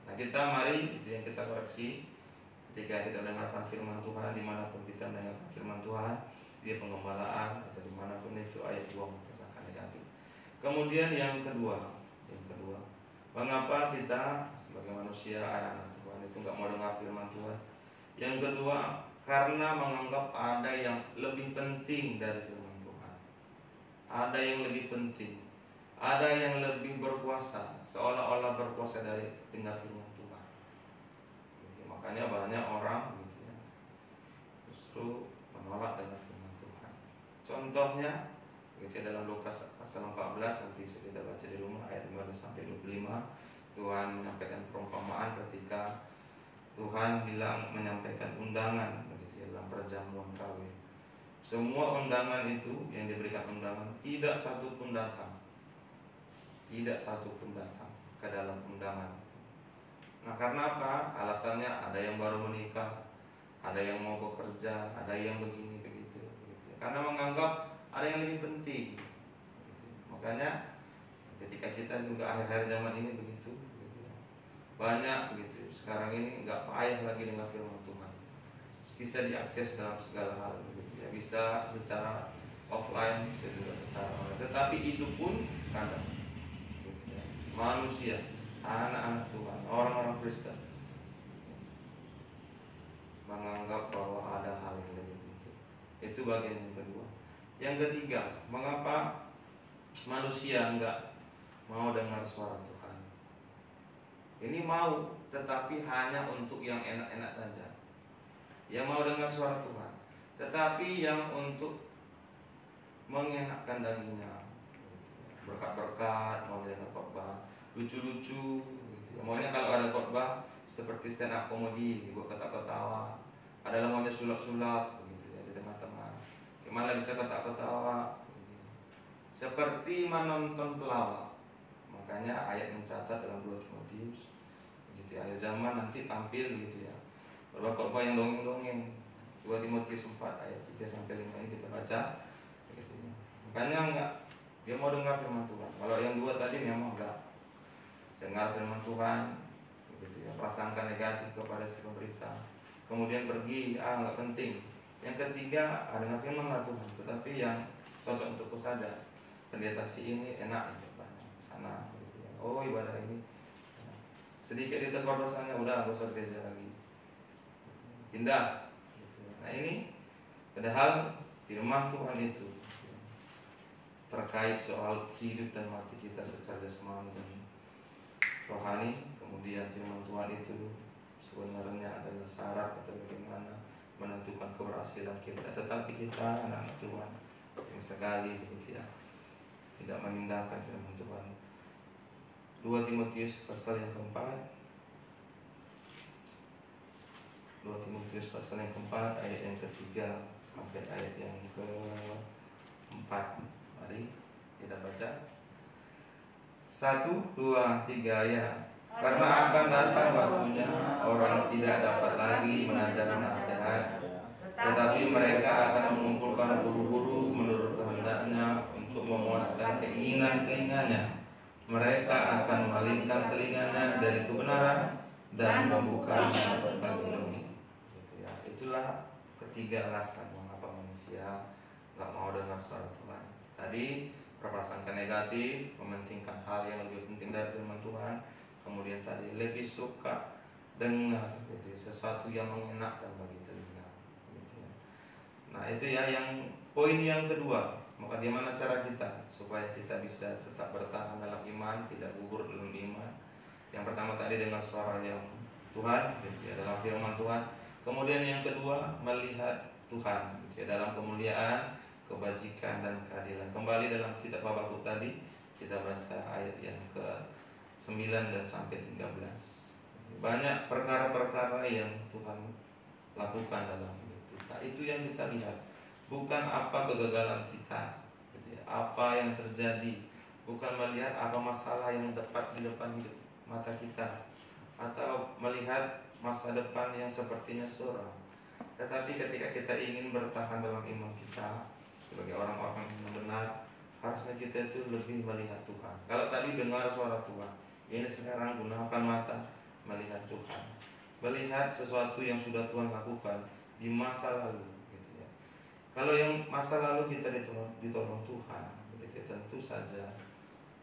Nah kita mari itu yang kita koreksi ketika kita mendengarkan firman Tuhan, dimanapun kita mendengarkan firman Tuhan, dia penggembalaan atau dimanapun itu, ayat buang prasangka negatif. Kemudian yang kedua, mengapa kita sebagai manusia anak-anak Tuhan itu nggak mau dengar firman Tuhan? Yang kedua, karena menganggap ada yang lebih penting dari firman Tuhan, ada yang lebih penting, ada yang lebih berkuasa, seolah-olah berkuasa dari dengar firman Tuhan. Gitu. Makanya banyak orang gitu ya, justru menolak dengar firman Tuhan. Contohnya gitu ya, dalam Lukas pasal 14 nanti bisa kita baca di rumah ayat 15 sampai 25. Tuhan menyampaikan perumpamaan ketika Tuhan bilang menyampaikan undangan begitu ya, dalam perjamuan kawin. Semua undangan itu yang diberikan undangan, tidak satu pun datang ke dalam undangan. Nah karena apa? Alasannya ada yang baru menikah, ada yang mau bekerja, ada yang begini begitu. Karena menganggap ada yang lebih penting. Makanya ketika kita juga akhir-akhir zaman ini begitu, banyak begitu. Sekarang ini nggak payah lagi dengan firman Tuhan, bisa diakses dalam segala hal begitu ya. Bisa secara offline, bisa juga secara online. Tetapi itu pun kadang manusia, anak-anak Tuhan, orang-orang Kristen menganggap bahwa ada hal yang lebih penting. Itu bagian yang kedua. Yang ketiga, mengapa manusia enggak mau dengar suara Tuhan? Ini mau, tetapi hanya untuk yang enak-enak saja. Yang mau dengar suara Tuhan, tetapi yang untuk mengenakkan dagingnya, berkat-berkat, mau dengar khotbah lucu-lucu gitu. Maunya kalau ada khotbah seperti stand up komedi, dibuat ketawa-ketawa. Adalah maunya sulap-sulap begitu ya, di tengah-tengah. Gimana bisa ketawa-ketawa gitu. Seperti menonton pelawak. Makanya ayat mencatat dalam 2 Timotius begitu ya, akhir zaman nanti tampil gitu ya, khotbah yang dongeng-dongeng. 2 Timotius 4 ayat 3 sampai 5 ini kita baca begitu ya. Makanya enggak, dia mau dengar firman Tuhan. Kalau yang dua tadi memang enggak dengar firman Tuhan begitu ya, prasangka negatif kepada si pemberita, kemudian pergi, enggak penting. Yang ketiga, dengar firman Tuhan, tetapi yang cocok untukku saja. Pendeta si ini enak gitu, sana gitu ya. Oh ibadah ini sedikit ditegur dosanya, udah gak usah gereja lagi, pindah gitu ya. Nah ini padahal firman Tuhan itu terkait soal hidup dan mati kita secara jasmani dan rohani. Kemudian firman Tuhan itu sebenarnya adalah syarat atau bagaimana menentukan keberhasilan kita. Tetapi kita anak-anak Tuhan sering sekali begitu ya, tidak meninggalkan firman Tuhan. 2 Timotius pasal yang keempat, 2 Timotius pasal yang keempat ayat yang ketiga sampai ayat yang keempat. Mari kita baca. 1, 2, 3 ya. Karena akan datang waktunya orang tidak dapat lagi mengajar nasihat, tetapi mereka akan mengumpulkan guru-guru menurut kehendaknya untuk memuaskan keinginan telinganya. Mereka akan memalingkan telinganya dari kebenaran dan membukanya bagi dongeng. Itulah ketiga alasan mengapa manusia gak mau dengar suara Tuhan. Tadi berprasangka negatif, mementingkan hal yang lebih penting dari firman Tuhan. Kemudian tadi lebih suka dengar gitu, sesuatu yang mengenakan bagi telinga gitu ya. Nah itu ya yang poin yang kedua. Bagaimana cara kita supaya kita bisa tetap bertahan dalam iman, tidak gugur dalam iman. Yang pertama tadi dengar suara yang Tuhan gitu ya, dalam firman Tuhan. Kemudian yang kedua melihat Tuhan gitu ya, dalam kemuliaan, kebajikan dan keadilan. Kembali dalam kitab Habakuk tadi kita baca ayat yang ke-9 dan sampai 13. Banyak perkara-perkara yang Tuhan lakukan dalam hidup kita. Itu yang kita lihat. Bukan apa kegagalan kita, gitu ya, apa yang terjadi. Bukan melihat apa masalah yang tepat di depan hidup mata kita, atau melihat masa depan yang sepertinya suram. Tetapi ketika kita ingin bertahan dalam iman kita sebagai orang-orang yang benar, harusnya kita itu lebih melihat Tuhan. Kalau tadi dengar suara Tuhan, ini sekarang gunakan mata melihat Tuhan, melihat sesuatu yang sudah Tuhan lakukan di masa lalu gitu ya. Kalau yang masa lalu kita ditolong Tuhan gitu ya, tentu saja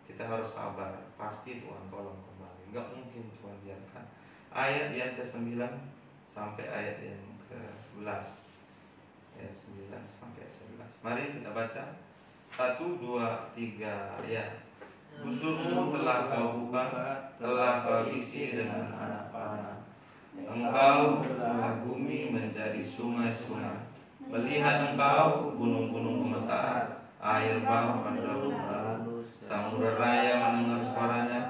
kita harus sabar, pasti Tuhan tolong kembali. Enggak mungkin Tuhan biarkan. Ayat yang ke-9 sampai ayat yang ke-11. Ayat 9 sampai 11. Mari kita baca. 1, 2, 3 ya. Busurmu telah kau buka, telah kau isi dengan anak panah. Engkau telah bumi menjadi sungai-sungai. Melihat engkau gunung-gunung gemetar, air bah menderu lalu. Samudra raya mendengar suaranya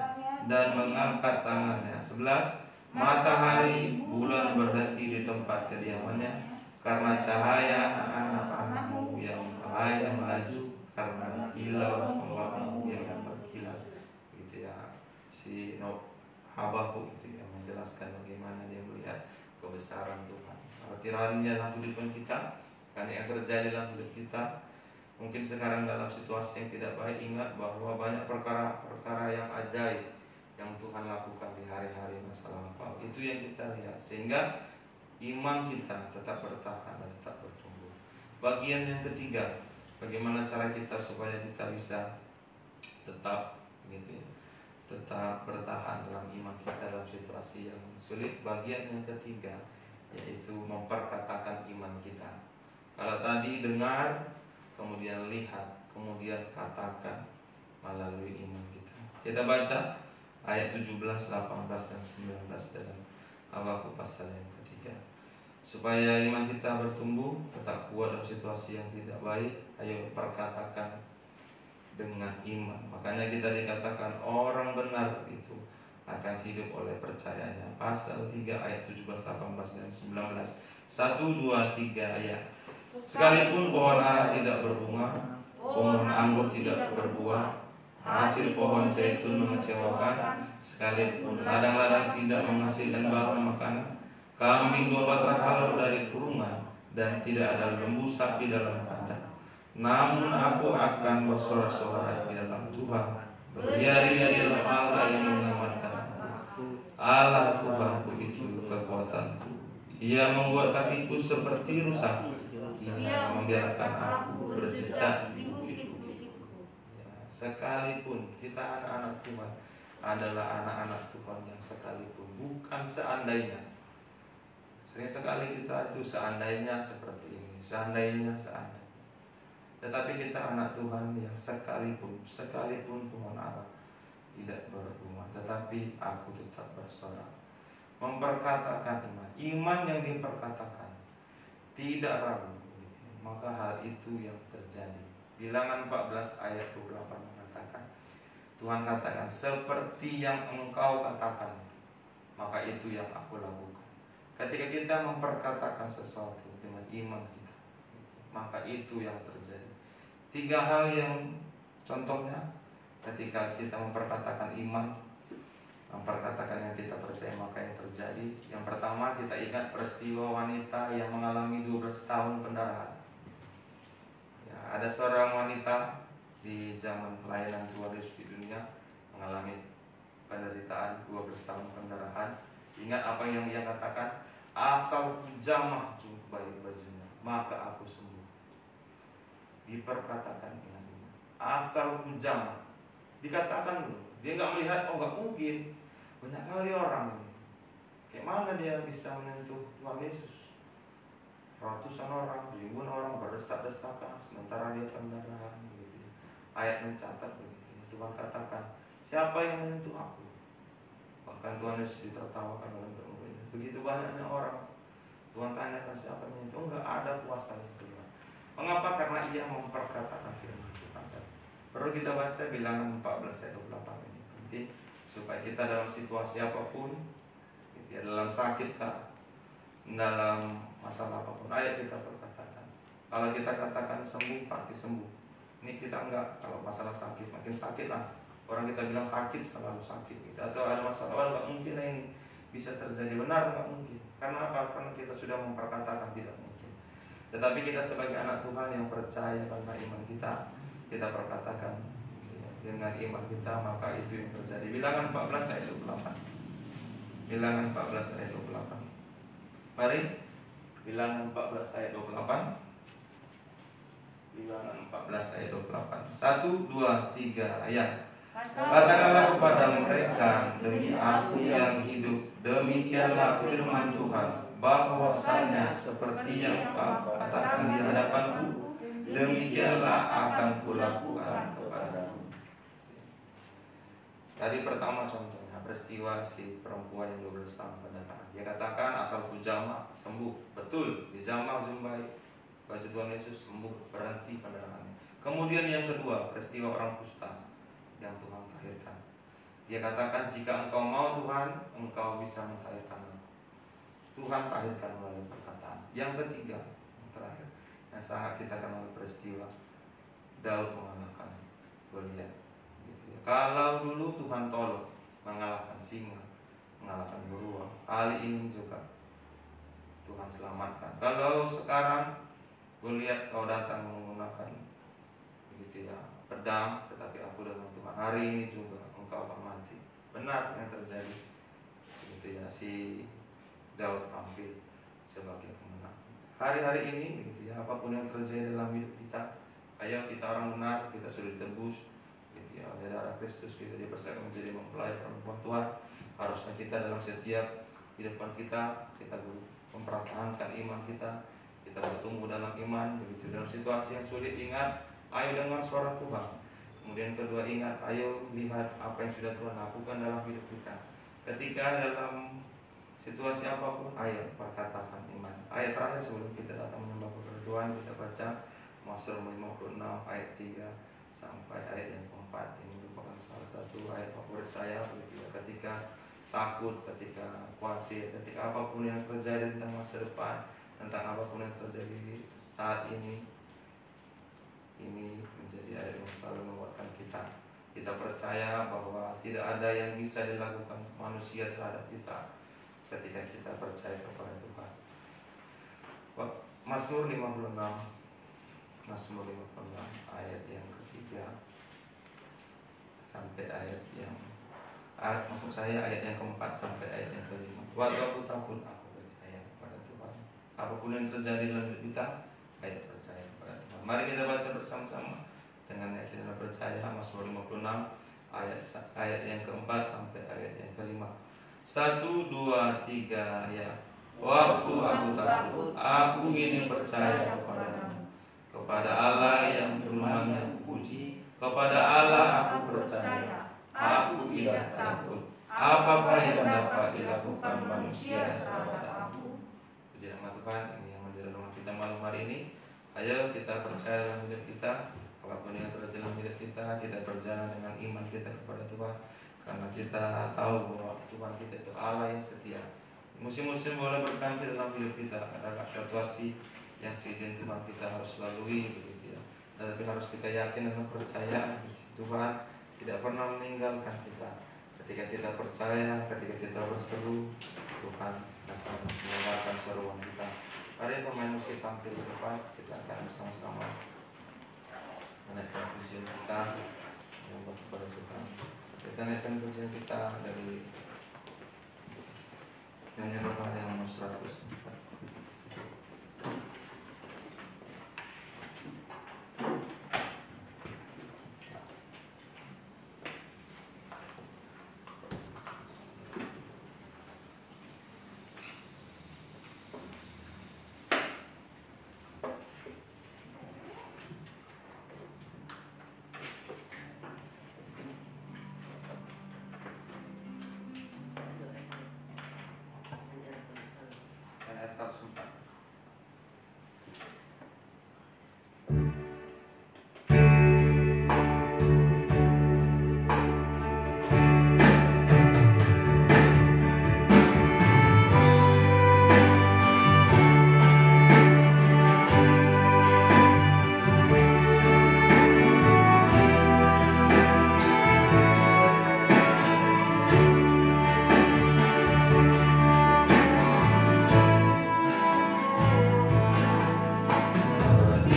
dan mengangkat tangannya. 11. Matahari, bulan berhenti di tempat kediamannya karena cahaya anak panahmu yang bahaya melaju, karena kilau tombakmu yang berkilau. Gitu ya. Si Habakuk itu yang menjelaskan bagaimana dia melihat kebesaran Tuhan. Arti-artinya dalam kehidupan kita, karena yang terjadi dalam hidup kita. Mungkin sekarang dalam situasi yang tidak baik, ingat bahwa banyak perkara-perkara yang ajaib yang Tuhan lakukan di hari-hari masa lampau. Itu yang kita lihat, sehingga iman kita tetap bertahan dan tetap bertumbuh. Bagian yang ketiga, bagaimana cara kita supaya kita bisa tetap gitu ya, tetap bertahan dalam iman kita dalam situasi yang sulit. Bagian yang ketiga yaitu memperkatakan iman kita. Kalau tadi dengar, kemudian lihat, kemudian katakan melalui iman kita. Kita baca ayat 17, 18 dan 19 dalam Habakuk pasal yang ketiga. Supaya iman kita bertumbuh, tetap kuat dalam situasi yang tidak baik, ayo perkatakan dengan iman. Makanya kita dikatakan orang benar itu akan hidup oleh percayanya. Pasal 3 ayat 17, 18 dan 19. 1, 2, 3 ayat. Sekalipun pohon ara tidak berbunga, pohon anggur tidak berbuah, hasil pohon zaitun mengecewakan, sekalipun ladang-ladang tidak menghasilkan bahan makanan, kambing domba terhalau dari kurungan, dan tidak ada lembu sapi dalam kandang. Namun aku akan bersorak-sorai di dalam Tuhan, berhiari-hari dalam Allah yang menyelamatkan aku. Allah Tuhanku itu kekuatanku. Ia membuat kakiku seperti rusa. Ia membiarkan aku berjejak di bukit-bukitku. Sekalipun kita anak-anak Tuhan adalah anak-anak Tuhan yang sekalipun, bukan seandainya. Sering sekali kita itu seandainya seperti ini, seandainya. Tetapi kita anak Tuhan yang sekalipun pohon ara tidak berbunga, tetapi aku tetap bersorak, memperkatakan iman yang diperkatakan, tidak ragu, maka hal itu yang terjadi. Bilangan 14 ayat 28 mengatakan, katakan. Tuhan katakan, seperti yang engkau katakan, maka itu yang aku lakukan. Ketika kita memperkatakan sesuatu dengan iman kita, maka itu yang terjadi. 3 hal yang contohnya ketika kita memperkatakan iman, memperkatakan yang kita percaya, maka yang terjadi. Yang pertama, kita ingat peristiwa wanita yang mengalami 12 tahun pendarahan. Ya, ada seorang wanita di zaman pelayanan Tuhan Yesus di dunia mengalami penderitaan 12 tahun pendarahan. Ingat apa yang ia katakan, asal jamah bajunya, maka aku sembuh. Diperkatakan dengan ini, asal jamah, dikatakan dulu. Dia nggak melihat, oh nggak mungkin, banyak kali orang ini, kayak mana dia bisa menyentuh Tuhan Yesus? Ratusan orang, ribuan orang berdesak-desakan, sementara dia pendarahan. Begitu. Ayat mencatat begitu. Tuhan katakan, siapa yang menyentuh aku? Bahkan Tuhan Yesus ditertawakan dalam murid-muridnya. Begitu banyaknya orang, Tuhan tanyakan siapa yang menyentuh? Enggak ada kuasa yang keluar. Mengapa? Karena ia memperkatakan firman Tuhan. Perlu kita baca Bilangan 14 ayat 28 ini penting supaya kita dalam situasi apapun, gitu ya, dalam sakit kah, dalam masalah apapun, ayat kita perkatakan. Kalau kita katakan sembuh, pasti sembuh. Ini kita enggak, kalau masalah sakit makin sakit lah. Orang kita bilang sakit selalu sakit gitu. Atau ada masalah, oh enggak mungkin ini bisa terjadi. Benar, enggak mungkin. Karena apa? Karena kita sudah memperkatakan tidak mungkin. Tetapi kita sebagai anak Tuhan yang percaya karena iman kita perkatakan ya, dengan iman kita, maka itu yang terjadi. Bilangan 14 ayat 28. Bilangan 14 ayat 28. Mari Bilangan 14 ayat 28. Bilangan 14 ayat 28. 1, 2, 3 ayat. Katakanlah kepada mereka, demi aku yang hidup, demikianlah firman Tuhan, bahwasanya seperti yang kau katakan di hadapanku, demikianlah akan kulakukan kepadamu. Tadi pertama contohnya peristiwa si perempuan yang 12 tahun pendarahan. Dia katakan asal ku jamah sembuh. Betul, dijamah zumbai baju Tuhan Yesus sembuh, berhenti pendarahannya. Kemudian yang kedua, peristiwa orang kusta yang Tuhan tahirkan. Dia katakan, jika engkau mau Tuhan, engkau bisa mentahirkan aku. Tuhan tahirkan melalui perkataan. Yang ketiga, yang terakhir, yang sangat kita kenal peristiwa Daud mengalahkan Goliat. Gitu ya. Kalau dulu Tuhan tolong mengalahkan singa, mengalahkan beruang, kali ini juga Tuhan selamatkan. Kalau sekarang Goliat kau datang menggunakan begitu ya pedang, tetapi aku dengan Tuhan, hari ini juga engkau akan mati. Benar yang terjadi. Begitu ya, si Daud tampil sebagai pemenang. Hari-hari ini begitu ya, apapun yang terjadi dalam hidup kita, ayo kita orang benar, kita sudah ditebus gitu ya, oleh darah Kristus, kita dipersiapkan menjadi mempelai perempuan Tuhan. Harusnya kita dalam setiap kehidupan kita mempertahankan iman kita bertumbuh dalam iman begitu. Dalam situasi yang sulit, ingat, ayo dengar suara Tuhan. Kemudian kedua, ingat, ayo lihat apa yang sudah Tuhan lakukan dalam hidup kita. Ketika dalam situasi apapun, ayo perkatakan iman. Ayat terakhir sebelum kita datang menyembah kepada Tuhan, kita baca Mazmur 56 ayat 3 sampai ayat yang keempat. Ini merupakan salah satu ayat favorit saya begitu ya. Ketika takut, ketika khawatir, ketika apapun yang terjadi tentang masa depan, tentang apapun yang terjadi saat ini menjadi ayat yang selalu menguatkan kita. Kita percaya bahwa tidak ada yang bisa dilakukan manusia terhadap kita ketika kita percaya kepada Tuhan. Mazmur 56 ayat yang ketiga sampai ayat yang ayat yang keempat sampai ayat yang kelima. Waktu aku takut, aku percaya kepada Tuhan. Apapun yang terjadi dalam hidup kita, ayo percaya kepada Tuhan. Mari kita baca bersama-sama dengan yakin dan percaya Mazmur 56 ayat yang keempat sampai ayat yang kelima. 1, 2, 3 ya. Waktu aku takut, aku ingin percaya kepada Allah yang firman-Nya kupuji, kepada Allah aku percaya, aku tidak takut. Apakah yang dapat dilakukan manusia terhadap aku? Puji nama Tuhan, ini yang menjadi rumah kita malam hari ini. Ayo kita percaya dalam hidup kita apapun yang terjadi dalam hidup kita berjalan dengan iman kita kepada Tuhan, karena kita tahu bahwa Tuhan kita itu Allah yang setia. Musim-musim boleh berganti dalam hidup kita, ada situasi yang seizin Tuhan kita harus lalui begitu ya. Tapi harus kita yakin dan percaya Tuhan tidak pernah meninggalkan kita. Ketika kita percaya, ketika kita berseru, Tuhan akan mendengarkan seruan kita. Mari pemain musik tampil ke depan, kita akan bersama-sama menaikkan pujian kita menyembah kepada Tuhan. Kita naikkan pujian kita dari nyanyian rohani yang nomor 104.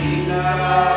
Ina